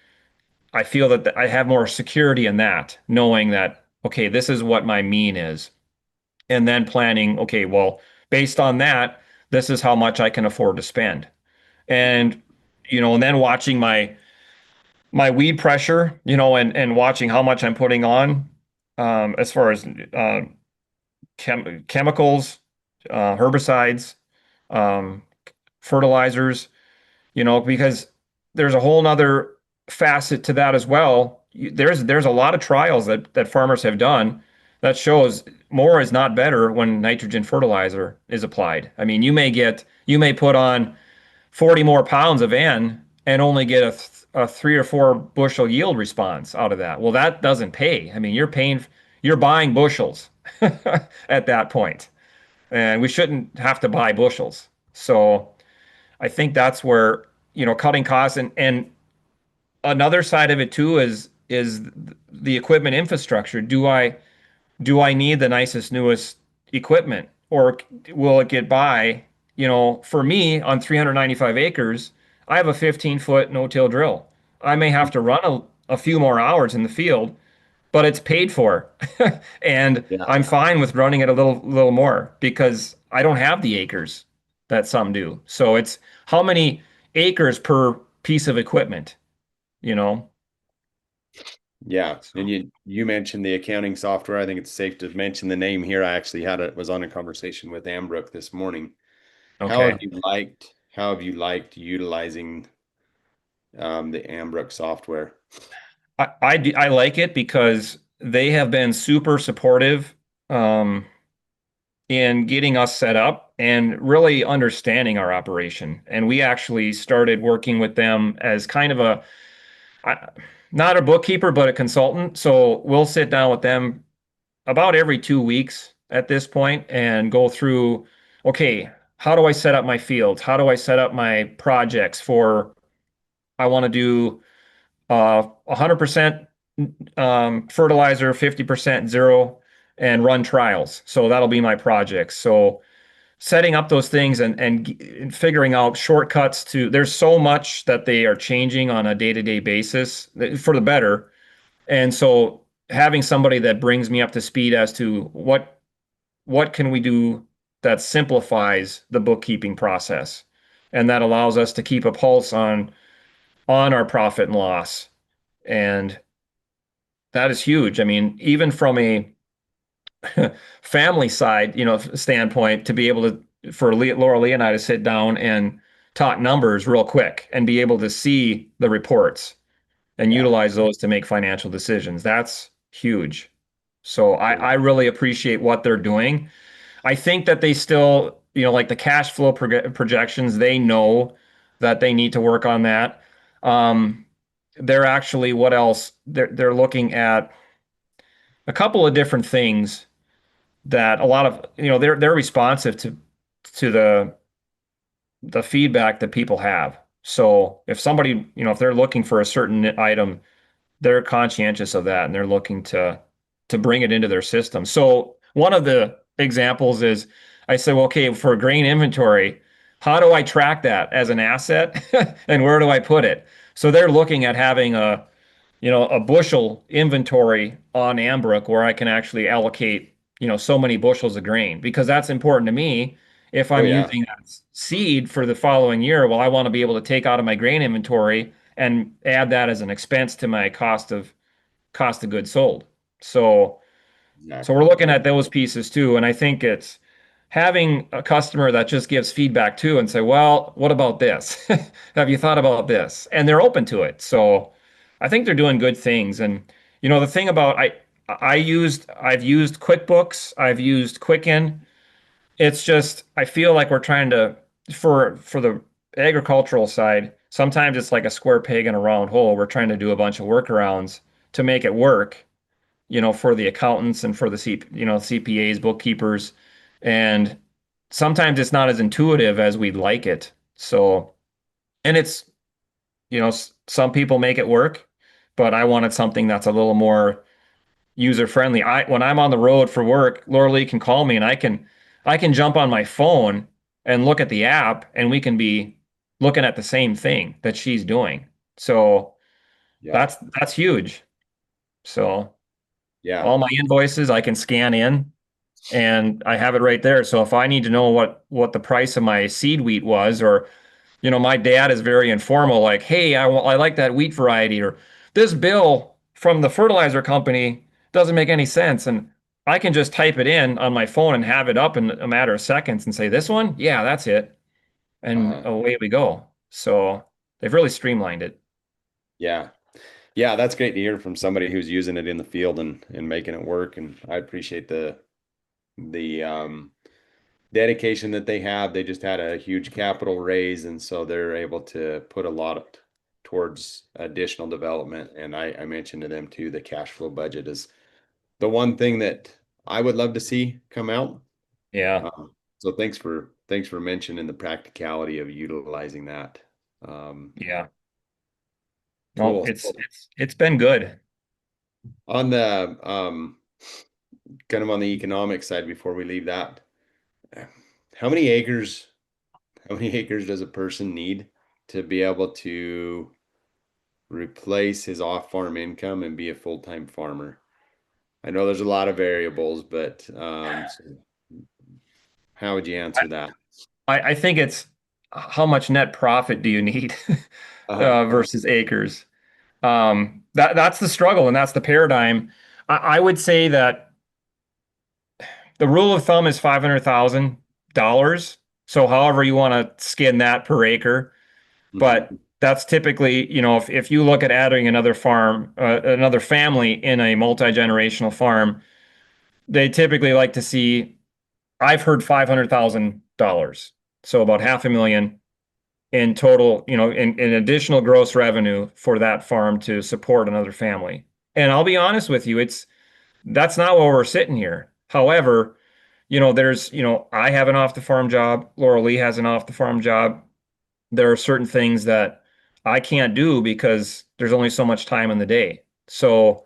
I feel that I have more security in that, knowing that, okay, this is what my mean is. And then planning, okay, well, based on that, this is how much I can afford to spend. And, and then watching my weed pressure, and watching how much I'm putting on, as far as chemicals, herbicides, um, fertilizers, because there's a whole nother facet to that as well. There's a lot of trials that farmers have done that shows more is not better when nitrogen fertilizer is applied. I mean, you may put on 40 more pounds of N and only get a 3 or 4 bushel yield response out of that. Well, that doesn't pay. I mean, you're buying bushels at that point, and we shouldn't have to buy bushels. So I think that's where, cutting costs, and another side of it too is the equipment infrastructure. Do I need the nicest, newest equipment, or will it get by? For me, on 395 acres, I have a 15-foot no-till drill. I may have to run a few more hours in the field, but it's paid for. And Yeah. I'm fine with running it a little more because I don't have the acres that some do. So it's how many acres per piece of equipment, you know? Yeah. And So, you mentioned the accounting software. I think it's safe to mention the name here. I actually was on a conversation with Ambrook this morning. okay. How have you liked utilizing the Ambrook software? I like it because they have been super supportive um, in getting us set up and really understanding our operation. And we actually started working with them as kind of I- not a bookkeeper, but a consultant. So we'll sit down with them about every 2 weeks at this point and go through, okay, how do I set up my fields? How do I set up my projects for, I want to do 100% fertilizer, 50% zero, and run trials. So that'll be my projects. So setting up those things and figuring out shortcuts to, there's so much that they are changing on a day-to-day basis for the better. And so having somebody that brings me up to speed as to what can we do that simplifies the bookkeeping process and that allows us to keep a pulse on our profit and loss. And that is huge. I mean, even from a family side, standpoint, to be able to, for Laura Lee and I to sit down and talk numbers real quick and be able to see the reports and Yeah. utilize those to make financial decisions. That's huge. So I really appreciate what they're doing. I think that they still, like the cash flow projections, they know that they need to work on that. Um, they're actually, what else? They're looking at a couple of different things that a lot of, they're responsive to the feedback that people have. So if somebody, if they're looking for a certain item, they're conscientious of that and they're looking to bring it into their system. So one of the examples is I say, well, okay, for grain inventory, how do I track that as an asset and where do I put it? So they're looking at having a bushel inventory on Ambrook where I can actually allocate, so many bushels of grain because that's important to me. If Oh I'm yeah. using that seed for the following year, well, I want to be able to take out of my grain inventory and add that as an expense to my cost of goods sold. So we're Exactly. looking at those pieces too. And I think it's having a customer that just gives feedback too and say, well, what about this? Have you thought about this? And they're open to it. So I think they're doing good things. And the thing about I've used QuickBooks, I've used Quicken. It's just I feel like we're trying to for the agricultural side, sometimes it's like a square peg in a round hole. We're trying to do a bunch of workarounds to make it work, for the accountants and for the CPAs, bookkeepers, and sometimes it's not as intuitive as we'd like it. So, and it's, some people make it work, but I wanted something that's a little more user friendly. When I'm on the road for work, Laura Lee can call me and I can jump on my phone and look at the app and we can be looking at the same thing that she's doing. So Yeah. that's huge. So Yeah. all my invoices I can scan in and I have it right there. So if I need to know what the price of my seed wheat was, or my dad is very informal, like, hey, I like that wheat variety, or this bill from the fertilizer company doesn't make any sense. And I can just type it in on my phone and have it up in a matter of seconds and say, this one? Yeah, that's it. And Uh, away we go. So they've really streamlined it. yeah. Yeah, that's great to hear from somebody who's using it in the field and making it work. And I appreciate the dedication that they have. They just had a huge capital raise, and so they're able to put a lot towards additional development. And I mentioned to them too, the cash flow budget is the one thing that I would love to see come out. Yeah. So thanks for mentioning the practicality of utilizing that. Yeah. No, Cool. it's been good. On the kind of on the economic side, before we leave that, how many acres how many acres does a person need to be able to replace his off-farm income and be a full-time farmer? I know there's a lot of variables, but so how would you answer that? I think it's how much net profit do you need Uh-huh. versus acres. That's the struggle and that's the paradigm. I would say that the rule of thumb is $500,000. So however you want to skin that per acre, Hmm. but that's typically, if you look at adding another farm, another family in a multi-generational farm, they typically like to see, I've heard $500,000. So about half a million in total, in additional gross revenue for that farm to support another family. And I'll be honest with you, that's not where we're sitting here. However, I have an off the farm job. Laura Lee has an off the farm job. There are certain things that I can't do because there's only so much time in the day. So,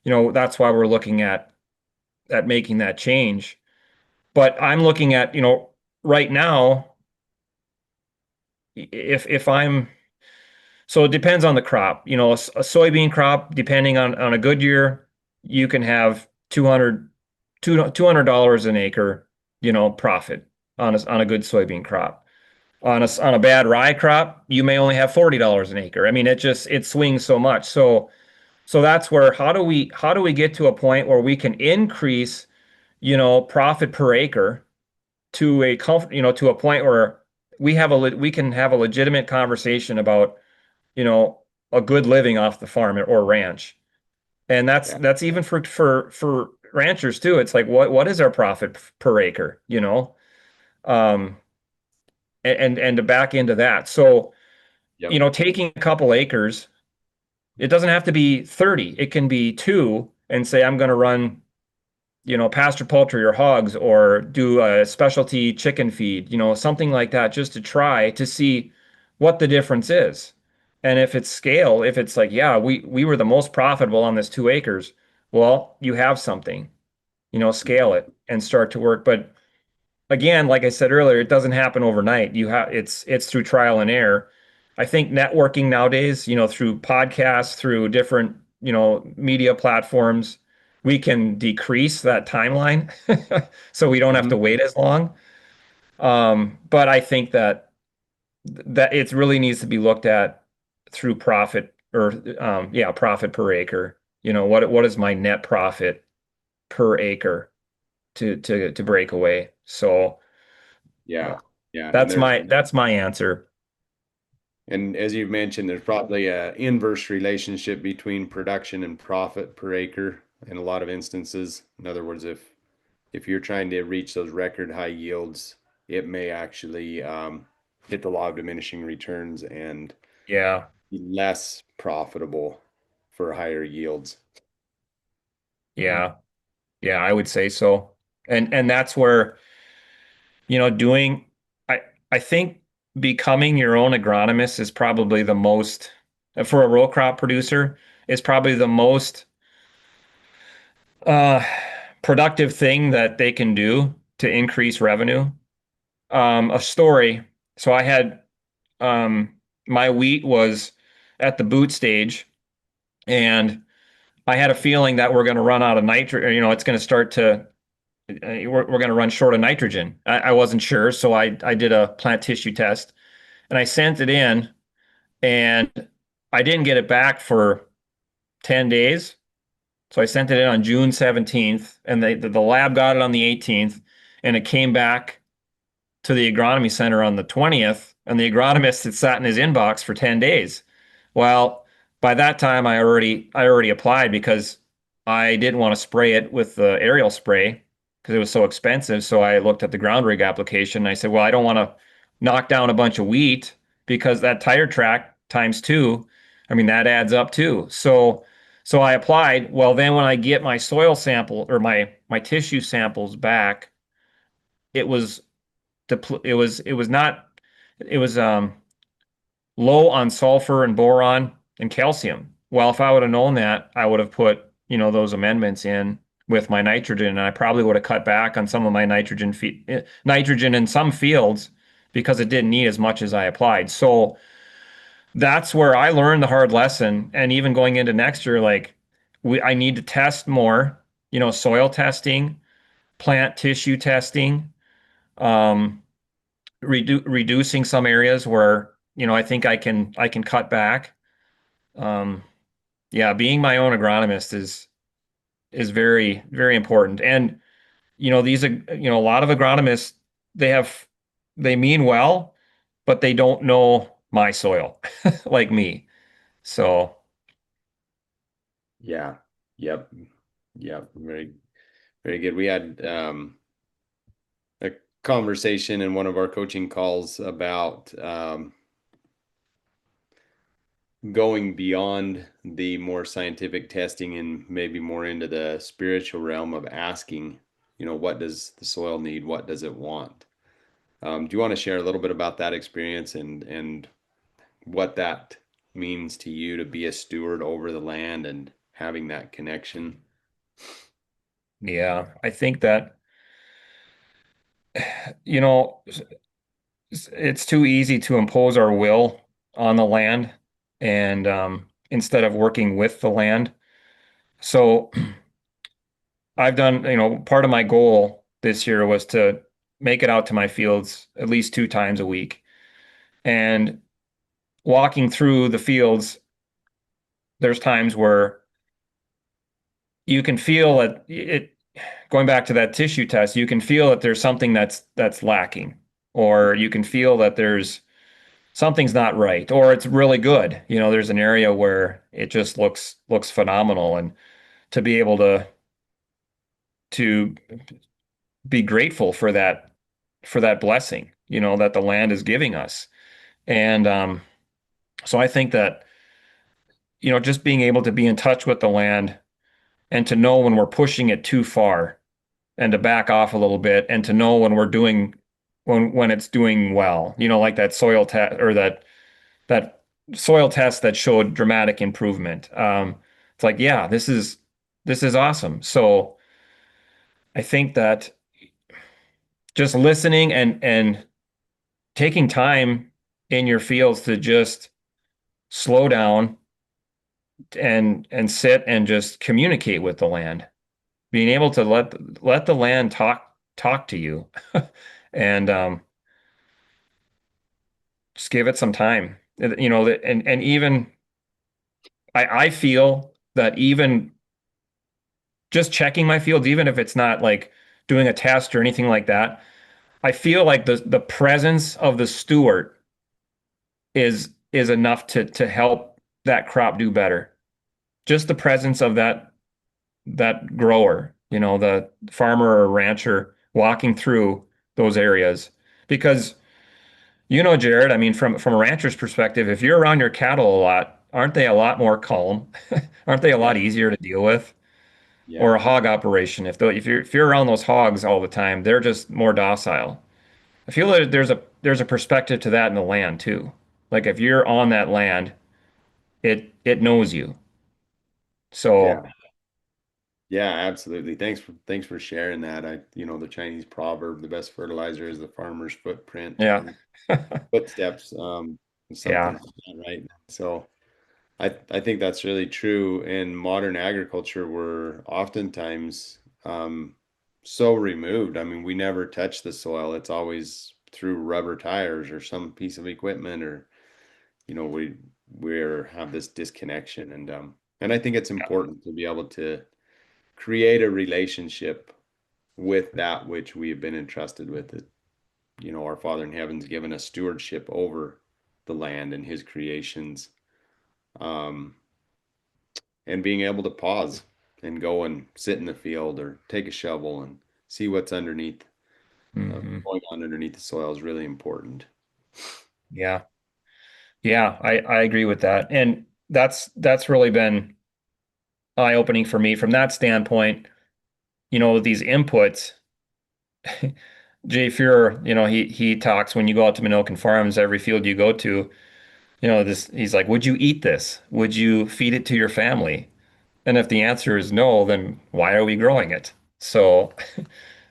that's why we're looking at making that change. But I'm looking at, right now, if I'm so it depends on the crop. A soybean crop, depending on a good year, you can have 200 $200 an acre, profit on a good soybean crop. On a bad rye crop, you may only have $40 an acre. I mean, it swings so much. So that's where how do we get to a point where we can increase, profit per acre to a point where we can have a legitimate conversation about, you know, a good living off the farm or ranch. And that's Yeah. that's even for ranchers too. It's like what is our profit per acre, Um and to back into that. So, Yep. taking a couple acres, it doesn't have to be 30. It can be two and say I'm going to run, pasture poultry or hogs or do a specialty chicken feed, something like that, just to try to see what the difference is. And if it's scale, if it's like, yeah, we were the most profitable on this 2 acres, well, you have something, scale Mhm. it and start to work. But again, like I said earlier, it doesn't happen overnight. It's through trial and error. I think networking nowadays, through podcasts, through different, media platforms, we can decrease that timeline so we don't have to Mhm. wait as long. But I think that it really needs to be looked at through profit or yeah, profit per acre. What is my net profit per acre to break away? So Yeah. uh, Yeah. And that's there's my answer. and as you've mentioned, there's probably a inverse relationship between production and profit per acre. in a lot of instances. In other words, if you're trying to reach those record high yields, it may actually hit the law of diminishing returns and Yeah. be less profitable for higher yields. Yeah. Yeah, I would say so. And that's where, doing I I think becoming your own agronomist is probably the most for a row crop producer is probably the most uh productive thing that they can do to increase revenue. A story. So I had um my wheat was at the boot stage, and I had a feeling that we're going to run out of nitrogen. It's going to start to we're going to run short of nitrogen. I wasn't sure, so I did a plant tissue test and I sent it in, and I didn't get it back for 10 days. So I sent it in on June 17th, and the lab got it on the 18th, and it came back to the agronomy center on the 20th, and the agronomist had sat in his inbox for 10 days. Well, by that time I already applied because I didn't want to spray it with the aerial spray because it was so expensive. So I looked at the ground rig application and I said, well, I don't want to knock down a bunch of wheat because that tire track times two, I mean, that adds up too. So I applied. Well, then when I get my soil sample or my tissue samples back, it was it was not it was low on sulfur and boron and calcium. Well, if I would have known that, I would have put, those amendments in with my nitrogen, and I probably would have cut back on some of my nitrogen in some fields because it didn't need as much as I applied. So that's where I learned the hard lesson. And even going into next year, like I need to test more, soil testing, plant tissue testing, um, reducing some areas where, I think I can cut back. Um, yeah, being my own agronomist is very, very important. And a lot of agronomists, they have they mean well, but they don't know my soil like me. So Yeah. Yep. Yep. Very, very good. We had a conversation in one of our coaching calls about going beyond the more scientific testing and maybe more into the spiritual realm of asking, what does the soil need? What does it want? Do you want to share a little bit about that experience and what that means to you to be a steward over the land and having that connection? yeah, I think that, you know, it's too easy to impose our will on the land and instead of working with the land. So I've done, part of my goal this year was to make it out to my fields at least 2 times a week. And walking through the fields, there's times where you can feel that going back to that tissue test, you can feel that there's something that's lacking, or you can feel that there's something's not right, or it's really good. There's an area where it just looks phenomenal, and to be able to be grateful for that blessing, that the land is giving us. And so I think that, just being able to be in touch with the land and to know when we're pushing it too far and to back off a little bit and to know when we're doing when it's doing well, like that soil test or that soil test that showed dramatic improvement. It's like, yeah, this is awesome. So I think that just listening and taking time in your fields to just slow down and sit and just communicate with the land, being able to let the land talk to you, and just give it some time. And even I feel that even just checking my fields, even if it's not like doing a test or anything like that, I feel like the presence of the steward is enough to help that crop do better. Just the presence of that grower, the farmer or rancher walking through those areas. Because Jared, I mean, from a rancher's perspective, if you're around your cattle a lot, aren't they a lot more calm? Aren't they a Yeah. lot easier to deal with? Yeah. Or a hog operation, if you're around those hogs all the time, they're just more docile. I feel that there's a perspective to that in the land too. Like if you're on that land, it knows you. Yeah. So Yeah, absolutely. Thanks for sharing that. The Chinese proverb, the best fertilizer is the farmer's footprint yeah, or footsteps, something yeah, like that, right? So I think that's really true. In modern agriculture, we're oftentimes so removed. I mean, we never touch the soil. It's always through rubber tires or some piece of equipment, or we're have this disconnection, and I think it's important to be able to create a relationship with that which we have been entrusted with. It, our Father in heaven's given us stewardship over the land and his creations. Um, and being able to pause and go and sit in the field or take a shovel and see what's hmm going on underneath the soil is really important. yeah, yeah. I agree with that, and that's really been eye-opening for me from that standpoint. These inputs. Jay Fuhrer, he talks when you go out to Minokan Farms, every field you go to, this he's like, would you eat this? Would you feed it to your family? And if the answer is no, then why are we growing it? So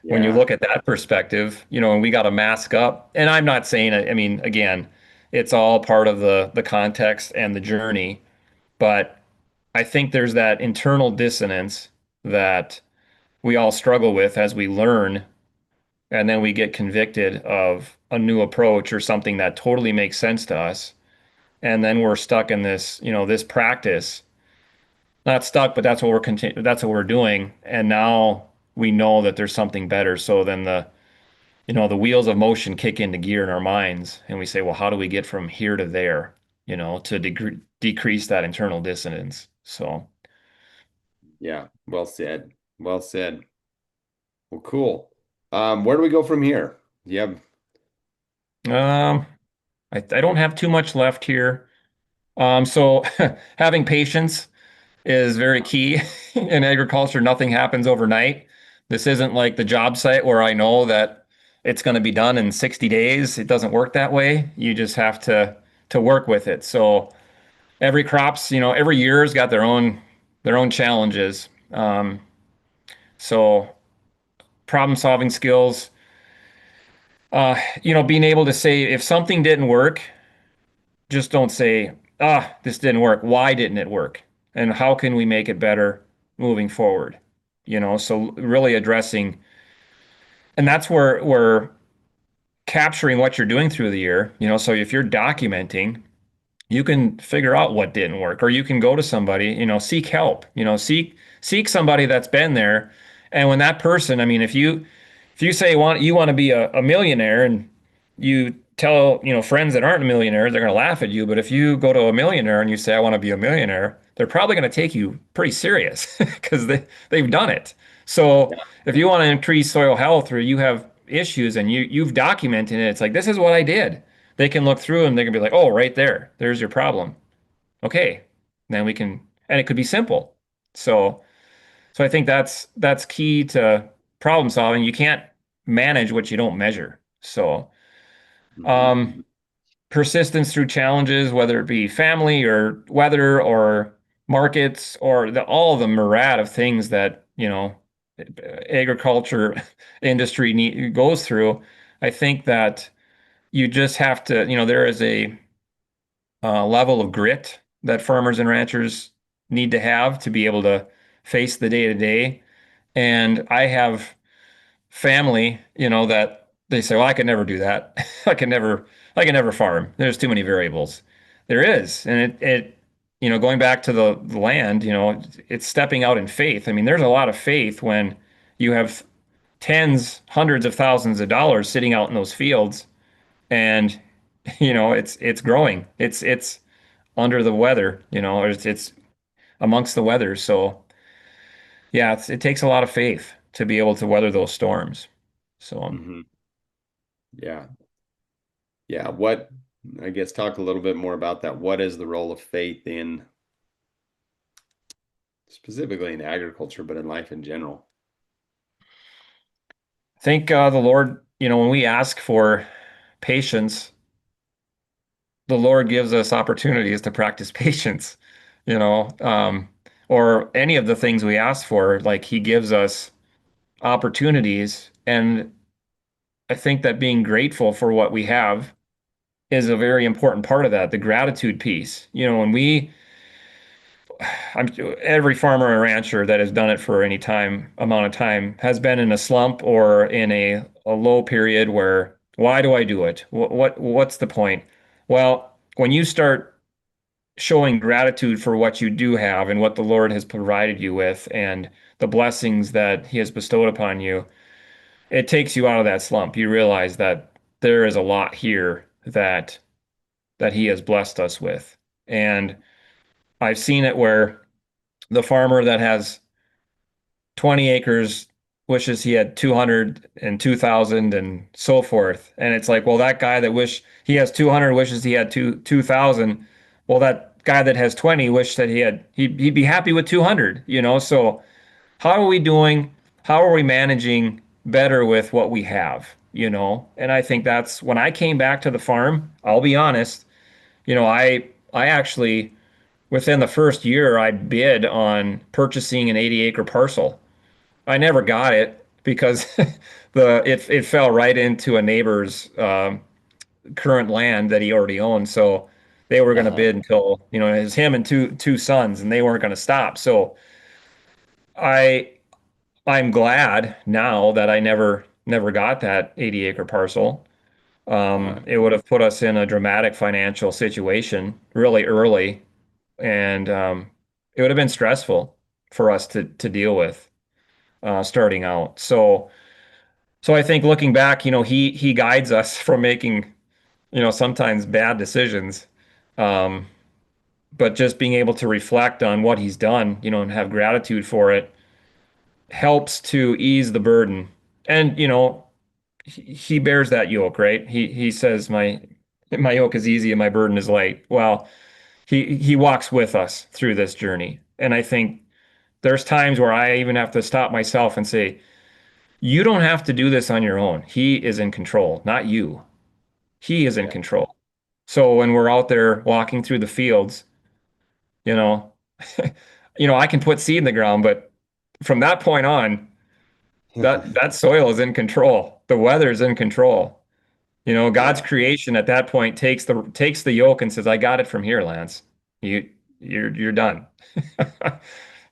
when you Yeah, look at that perspective, and we got to mask up. And I'm not saying, I mean, again, it's all part of the context and the journey, but I think there's that internal dissonance that we all struggle with as we learn and then we get convicted of a new approach or something that totally makes sense to us. And then we're stuck in this practice. Not stuck, but that's what we're doing. And now we know that there's something better. So then the wheels of motion kick into gear in our minds and we say, well, how do we get from here to there, to decrease that internal dissonance? So, yeah. Well said. Well said. Well, cool. Where do we go from here? Yeah, um, I don't have too much left here. So having patience is very key in agriculture. Nothing happens overnight. This isn't like the job site where I know that it's going to be done in 60 days. It doesn't work that way. You just have to work with it. So every year's got their own challenges. So problem solving skills, being able to say if something didn't work, just don't say, this didn't work. Why didn't it work? And how can we make it better moving forward? So really addressing, and that's where we're capturing what you're doing through the year. So if you're documenting, you can figure out what didn't work, or you can go to somebody, seek help, seek somebody that's been there. And when that person, I mean, if you say you want to be a millionaire and you tell, friends that aren't millionaires, they're going to laugh at you. But if you go to a millionaire and you say, I want to be a millionaire, they're probably going to take you pretty serious because they've done it. So if you want to increase soil health or you have issues and you've documented it, it's like, this is what I did. They can look through and they can be like, oh, right there's your problem. Okay. Then we can, and it could be simple. So I think that's key to problem solving. You can't manage what you don't measure. So hmm um, persistence through challenges, whether it be family or weather or markets or all of the myriad of things that, agriculture industry goes through. I think that you just have to, there is a level of grit that farmers and ranchers need to have to be able to face the day to day. And I have family, that they say, well, I could never do that. I can never farm. There's too many variables. There is. And going back to the land, it's stepping out in faith. I mean, there's a lot of faith when you have tens, hundreds of thousands of dollars sitting out in those fields and it's growing. It's under the weather, or it's amongst the weather. So yeah, it takes a lot of faith to be able to weather those storms. So Hmm. Yeah. Yeah. What, I guess, talk a little bit more about that. What is the role of faith in specifically in agriculture, but in life in general? I think the Lord, when we ask for patience, the Lord gives us opportunities to practice patience, you know, um, or any of the things we ask for, like He gives us opportunities. And I think that being grateful for what we have is a very important part of that, the gratitude piece. When I'm every farmer and rancher that has done it for any amount of time has been in a slump or in a low period where why do I do it? What's the point? Well, when you start showing gratitude for what you do have and what the Lord has provided you with and the blessings that He has bestowed upon you, it takes you out of that slump. You realize that there is a lot here that He has blessed us with. And I've seen it where the farmer that has 20 acres wishes he had 200 and 2,000 and so forth. And it's like, well, that guy that wish he has 200 wishes he had 2,000. Well, that guy that has 20 wish that he'd be happy with 200, So how are we doing? How are we managing better with what we have? And I think that's when I came back to the farm, I'll be honest, I actually within the first year I bid on purchasing an 80-acre parcel. I never got it because it fell right into a neighbor's current land that he already owned. So they were going to Uh-huh. bid until, it was him and two sons, and they weren't going to stop. So I I'm glad now that I never got that 80-acre parcel. Uh-huh. It would have put us in a dramatic financial situation really early, and it would have been stressful for us to deal with starting out. So I think looking back, he guides us from making, sometimes bad decisions. Um, but just being able to reflect on what he's done, and have gratitude for it helps to ease the burden. And, he bears that yoke, right? He says my yoke is easy and my burden is light. Well, he walks with us through this journey. And I think there's times where I even have to stop myself and say, you don't have to do this on your own. He is in control, not you. He is in Yeah. control. So when we're out there walking through the fields, you know, I can put seed in the ground, but from that point on, that soil is in control. The weather is in control. God's Yeah. creation at that point takes the yoke and says, "I got it from here, Lance. You you're done."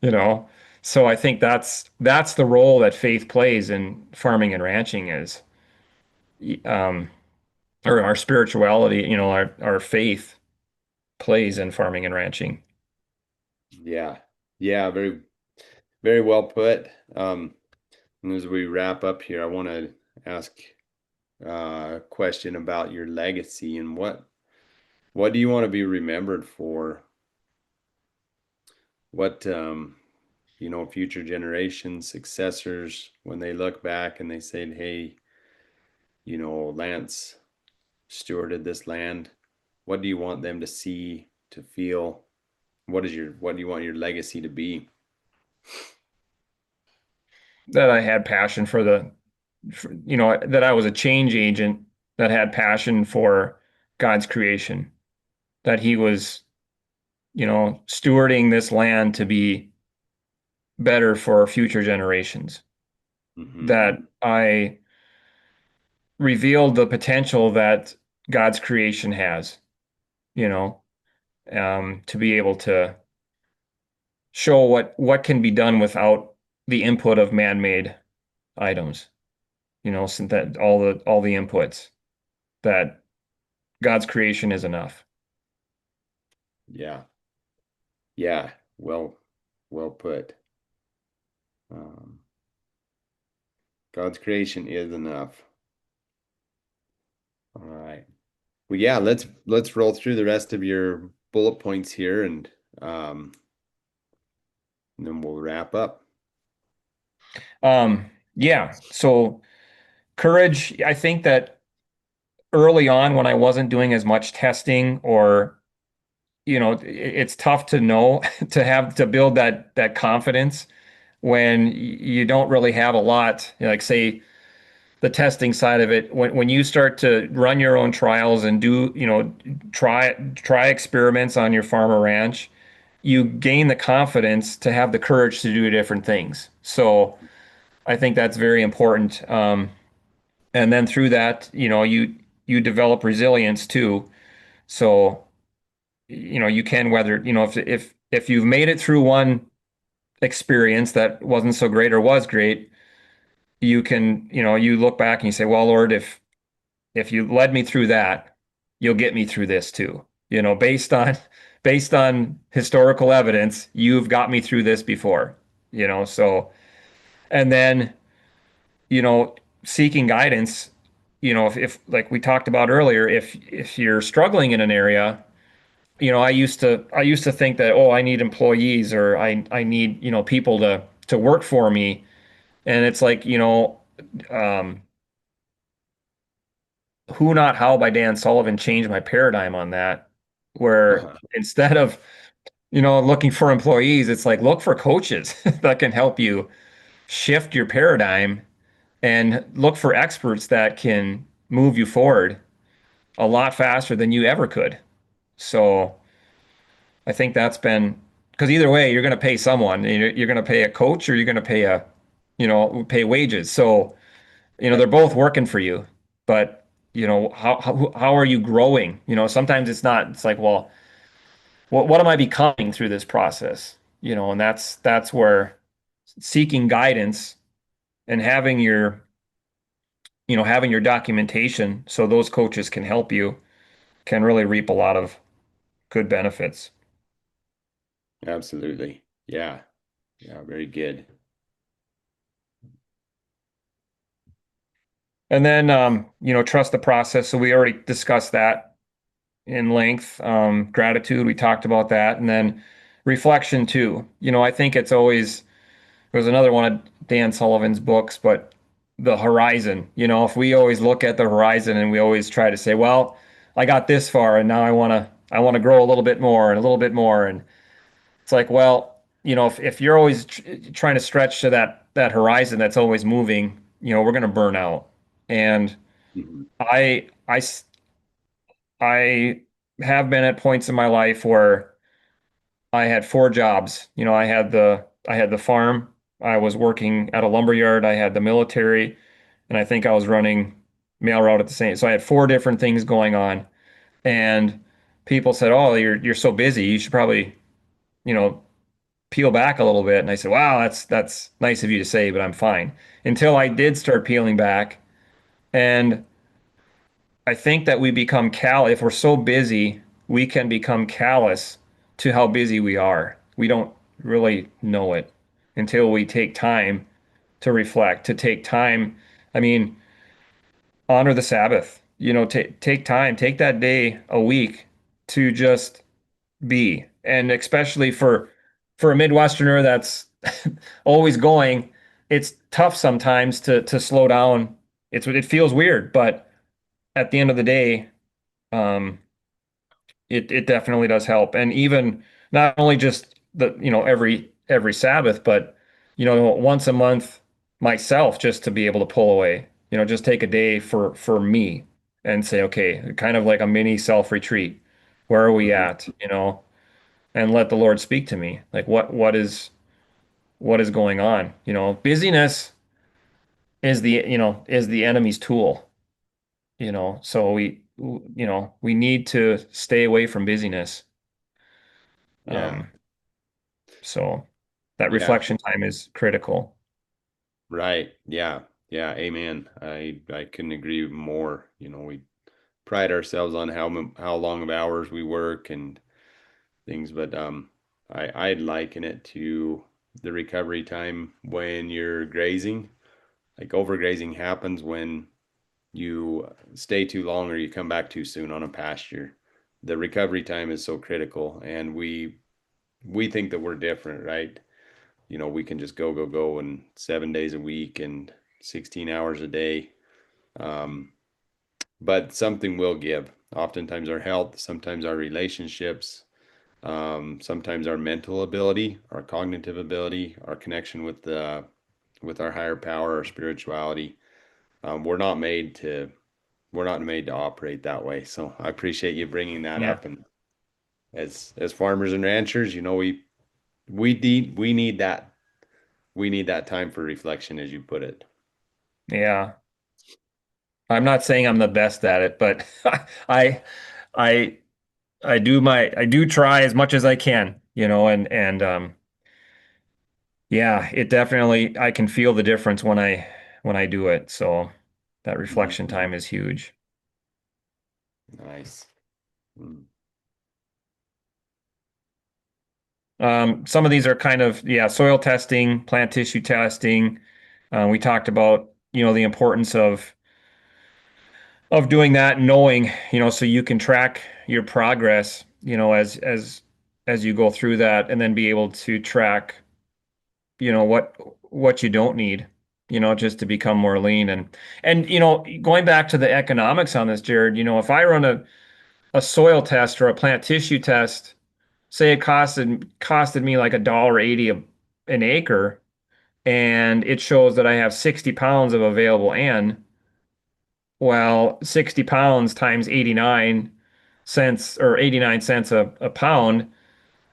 You know. So I think that's the role that faith plays in farming and ranching is um or our spirituality, our faith plays in farming and ranching. Yeah. Yeah. Very, very well put. And as we wrap up here, I want to ask a question about your legacy and what do you want to be remembered for? What future generations, successors, when they look back and they say, "Hey, Lance stewarded this land." What do you want them to see, to feel? What do you want your legacy to be? That I had passion that I was a change agent that had passion for God's creation, that he was, stewarding this land to be better for future generations, Hmm. that I revealed the potential that God's creation has, you know, to be able to show what can be done without the input of man-made items, so that all the inputs that God's creation is enough. Yeah. Yeah. Well put. Um, God's creation is enough. All right. Well, yeah, let's roll through the rest of your bullet points here um, and then we'll wrap up. Yeah. So courage, I think that early on when I wasn't doing as much testing or it's tough to know to have to build that confidence when you don't really have a lot, like say the testing side of it, when you start to run your own trials and do, try experiments on your farm or ranch, you gain the confidence to have the courage to do different things. So I think that's very important. And then through that, you develop resilience too. So, you can weather, if you've made it through one experience that wasn't so great or was great, you can, you look back and you say, well, Lord, if you led me through that, you'll get me through this too. Based on historical evidence, you've got me through this before, so and then, you know, seeking guidance, if like we talked about earlier, if you're struggling in an area, I used to think that, oh, I need employees or I need, people to work for me. And it's like, um, Who Not How by Dan Sullivan changed my paradigm on that, where Uh-huh. instead of, looking for employees, it's like look for coaches that can help you shift your paradigm and look for experts that can move you forward a lot faster than you ever could. So I think that's been because either way, you're going to pay someone. You're going to pay a coach or you're going to pay wages. So, they're Yep. both working for you. But, how are you growing? Sometimes it's not, it's like, well, what am I becoming through this process? And that's where seeking guidance and having your documentation so those coaches can help you can really reap a lot of good benefits. Absolutely. Yeah. Yeah. Very good. And then, trust the process. So we already discussed that in length. Gratitude, we talked about that. And then reflection too. I think there's another one of Dan Sullivan's books, but the horizon, if we always look at the horizon and we always try to say, well, I got this far and now I want to grow a little bit more and a little bit more. And it's like, well, if you're always trying to stretch to that horizon that's always moving, we're going to burn out. And Mhm. I I s- I have been at points in my life where I had four jobs. I had the farm, I was working at a lumber yard, I had the military, and I think I was running mail route at the same. So I had four different things going on. And people said, "Oh, you're so busy. You should probably, you know, peel back a little bit." And I said, "Wow, that's nice of you to say, but I'm fine." Until I did start peeling back. And I think that we become if we're so busy, we can become callous to how busy we are. We don't really know it until we take time to reflect, to take time. I mean, honor the Sabbath. Take time, take that day a week to just be. And especially for a Midwesterner that's always going, it's tough sometimes to slow down. It feels weird, but at the end of the day, um, it definitely does help. And even not only just every Sabbath, but once a month myself just to be able to pull away, just take a day for me and say, okay, kind of like a mini self retreat. Where are we Mhm. at? And let the Lord speak to me. Like what is going on? Busyness is the enemy's tool, so we need to stay away from busyness. Yeah. Um, so that Yeah. reflection time is critical. Right. Yeah. Yeah. Amen. I couldn't agree more. We pride ourselves on how long of hours we work and things, but I'd liken it to the recovery time when you're grazing. Like overgrazing happens when you stay too long or you come back too soon on a pasture. The recovery time is so critical, and we think that we're different, right? we can just go, go, go and 7 days a week and 16 hours a day. Um, but something will give. Oftentimes our health, sometimes our relationships, sometimes our mental ability, our cognitive ability, our connection with our higher power, our spirituality. We're not made to operate that way. So I appreciate you bringing that Yeah. up. And as farmers and ranchers, we need that time for reflection, as you put it. Yeah. I'm not saying I'm the best at it, but I I I do try as much as I can, and yeah, it definitely I can feel the difference when I do it. So that reflection Mhm. time is huge. Nice. Mm. Some of these are kind of, yeah, soil testing, plant tissue testing. We talked about, the importance of doing that, and knowing, so you can track your progress, as you go through that, and then be able to track, what you don't need, just to become more lean. And going back to the economics on this, Jared, if I run a soil test or a plant tissue test, say it costed me like $1.80 an acre, and it shows that I have 60 pounds of available N. Well, 60 pounds times 89 cents, or 89 cents a pound.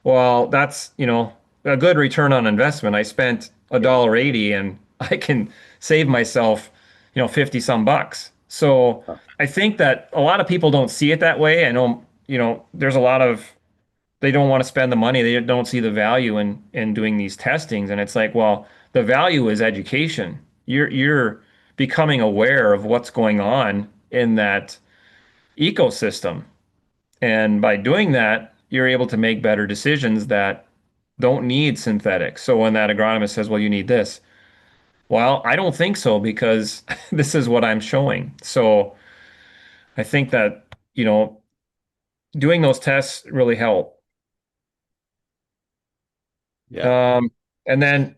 Well, that's, a good return on investment. I spent a Yeah. dollar 80 and I can save myself, 50 some bucks. So I think that a lot of people don't see it that way. I know, there's a lot of, they don't want to spend the money. They don't see the value in doing these testings. And it's like, well, the value is education. You're becoming aware of what's going on in that ecosystem. And by doing that, you're able to make better decisions that don't need synthetics. So when that agronomist says, well, you need this, well, I don't think so, because this is what I'm showing. So I think that, doing those tests really help. Yeah. Um, and then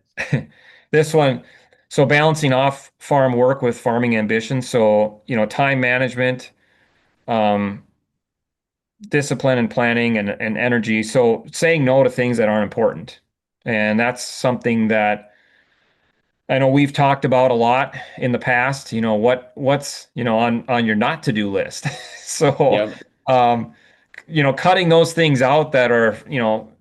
this one, so balancing off farm work with farming ambition. So, time management, um, discipline and planning, and energy. So saying no to things that aren't important. And that's something that I know we've talked about a lot in the past, what's, on your not to do list. So, Yeah. um, cutting those things out that are,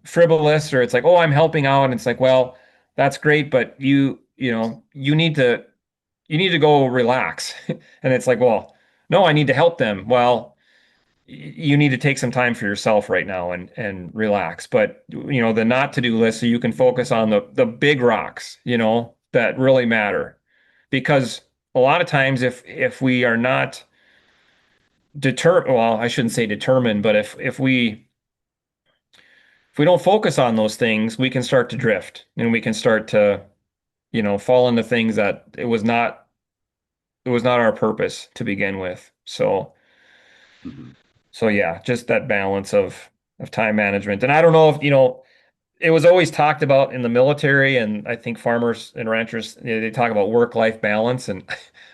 frivolous, or it's like, oh, I'm helping out. And it's like, well, that's great, but you need to go relax. And it's like, well, no, I need to help them. Well, you need to take some time for yourself right now and relax. But the not to do list, so you can focus on the big rocks, that really matter. Because a lot of times, if we are not determined, well, I shouldn't say determined, but if we don't focus on those things, we can start to drift, and we can start to, fall into things that it was not our purpose to begin with. Mhm. So yeah, just that balance of time management. And I don't know if, it was always talked about in the military, and I think farmers and ranchers, they talk about work-life balance, and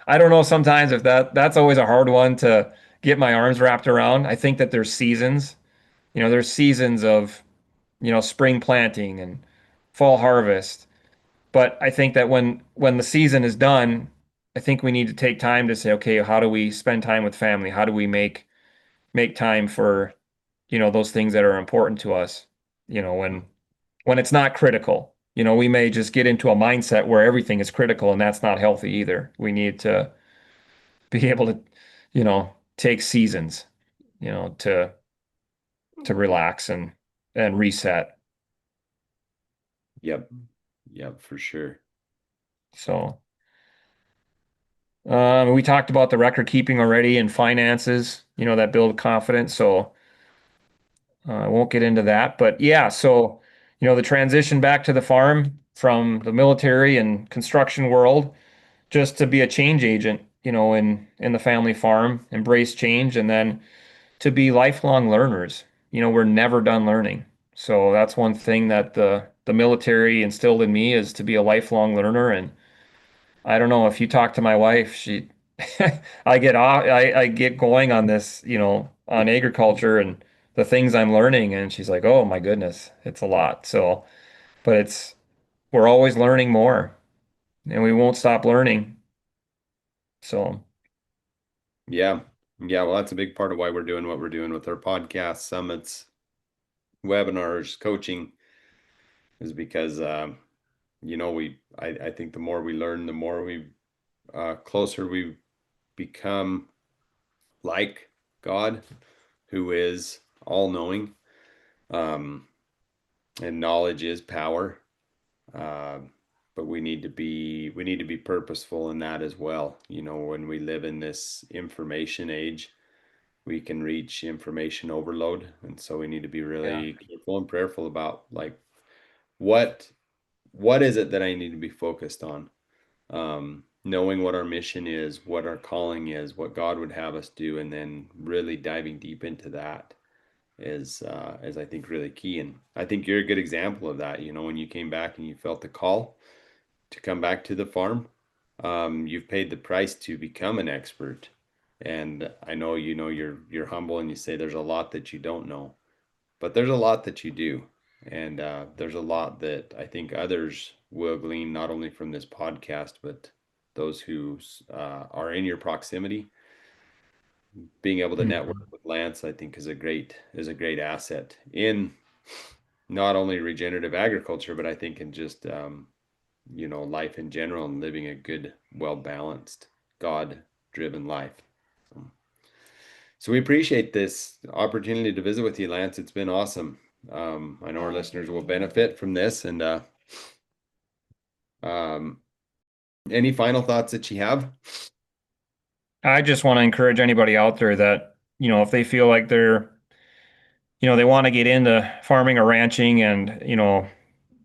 I don't know sometimes if that's always a hard one to get my arms wrapped around. I think that there's seasons. There's seasons of, spring planting and fall harvest. But I think that when the season is done, I think we need to take time to say, okay, how do we spend time with family? How do we make time for, those things that are important to us, when it's not critical. We may just get into a mindset where everything is critical, and that's not healthy either. We need to be able to, take seasons, to relax and reset. Yep. Yep, for sure. So, we talked about the record keeping already, and finances, that build confidence. So, I won't get into that, but yeah, so, the transition back to the farm from the military and construction world, just to be a change agent, in the family farm, embrace change, and then to be lifelong learners. We're never done learning. So that's one thing that the the military instilled in me is to be a lifelong learner. And I don't know if you talk to my wife, she I get going on this, on agriculture and the things I'm learning, and she's like, "Oh my goodness, it's a lot." So, but we're always learning more, and we won't stop learning. So, Yeah. Yeah. Well, that's a big part of why we're doing what we're doing with our podcasts, summits, webinars, coaching, is because, I think the more we learn, the more closer we become like God, who is all knowing. Um, and knowledge is power. Uh, but we need to be purposeful in that as well. When we live in this information age, we can reach information overload, and so we need to be yeah. really careful and prayerful about like what what is it that I need to be focused on. Knowing what our mission is, what our calling is, what God would have us do, and then really diving deep into that is I think really key. And I think you're a good example of that. When you came back and you felt the call to come back to the farm, you've paid the price to become an expert. And I know you're humble and you say there's a lot that you don't know, but there's a lot that you do. And there's a lot that I think others will glean not only from this podcast, but those who are in your proximity. Being able to network Mhm. with Lance, I think, is a great asset in not only regenerative agriculture, but I think in just life in general and living a good, well balanced, God driven life. So we appreciate this opportunity to visit with you, Lance. It's been awesome. I know our listeners will benefit from this. And um, any final thoughts that you have? I just want to encourage anybody out there that, if they feel like they want to get into farming or ranching and,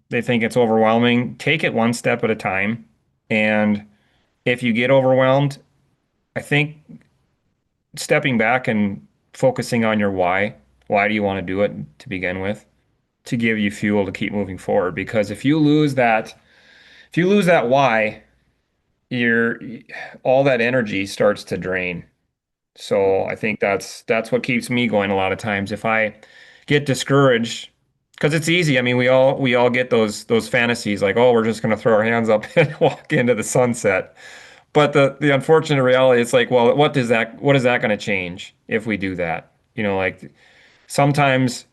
they think it's overwhelming, take it one step at a time. And if you get overwhelmed, I think stepping back and focusing on your why. Why do you want to do it to begin with? To give you fuel to keep moving forward. Because if you lose that why, you're all that energy starts to drain. So Mhm. I think that's what keeps me going a lot of times. If I get discouraged, because it's easy. I mean, we all get those fantasies like, oh, we're just going to throw our hands up and walk into the sunset. But the unfortunate reality, it's like, well, what is that going to change if we do that? Like sometimes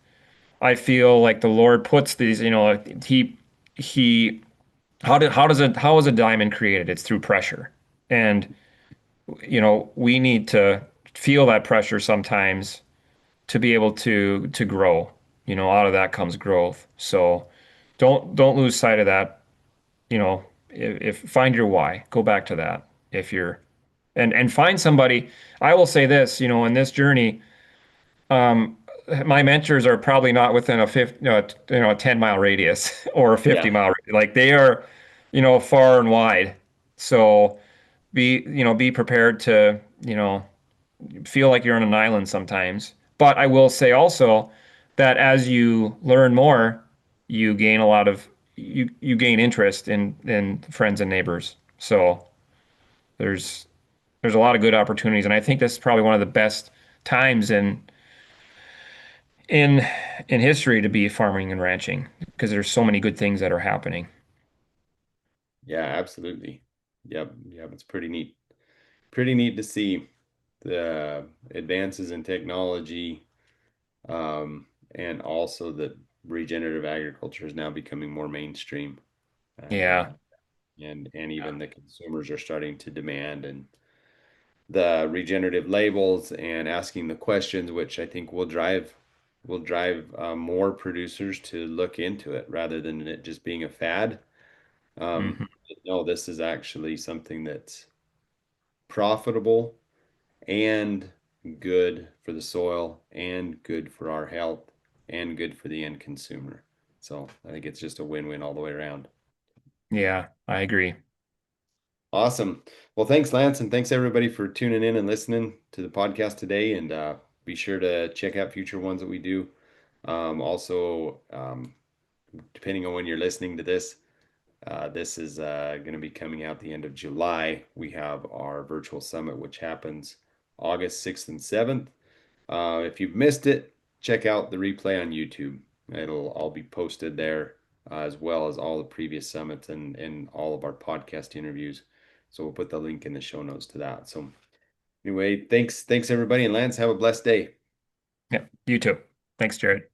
I feel like the Lord puts these, he how is a diamond created? It's through pressure. And we need to feel that pressure sometimes to be able to grow. Out of that comes growth. So don't lose sight of that. If find your why, go back to that. If you're and find somebody. I will say this, in this journey, um, my mentors are probably not within a 50, a 10-mile radius or a Yeah. 50-mile. Like they are, far and wide. So be prepared to, feel like you're on an island sometimes. But I will say also that as you learn more, you gain a lot of you gain interest in friends and neighbors. So there's there's a lot of good opportunities, and I think this is probably one of the best times in in history to be farming and ranching because there's so many good things that are happening. Yeah, absolutely. Yep. Yep. It's pretty neat. Pretty neat to see the advances in technology, and also that regenerative agriculture is now becoming more mainstream, and Yeah. even the consumers are starting to demand and the regenerative labels and asking the questions, which I think will drive more producers to look into it rather than it just being a fad. Um, Hmm. no, this is actually something that's profitable and good for the soil and good for our health and good for the end consumer. So I think it's just a win-win all the way around. Yeah, I agree. Awesome. Well, thanks, Lance, and thanks everybody for tuning in and listening to the podcast today. And be sure to check out future ones that we do. Also, depending on when you're listening to this. This is going to be coming out the end of July. We have our virtual summit, which happens August 6th and 7th. If you've missed it, check out the replay on YouTube. It'll all be posted there, as well as all the previous summits and all of our podcast interviews. So we'll put the link in the show notes to that. So anyway, thanks everybody, and Lance, have a blessed day. Yeah, you too. Thanks, Jared.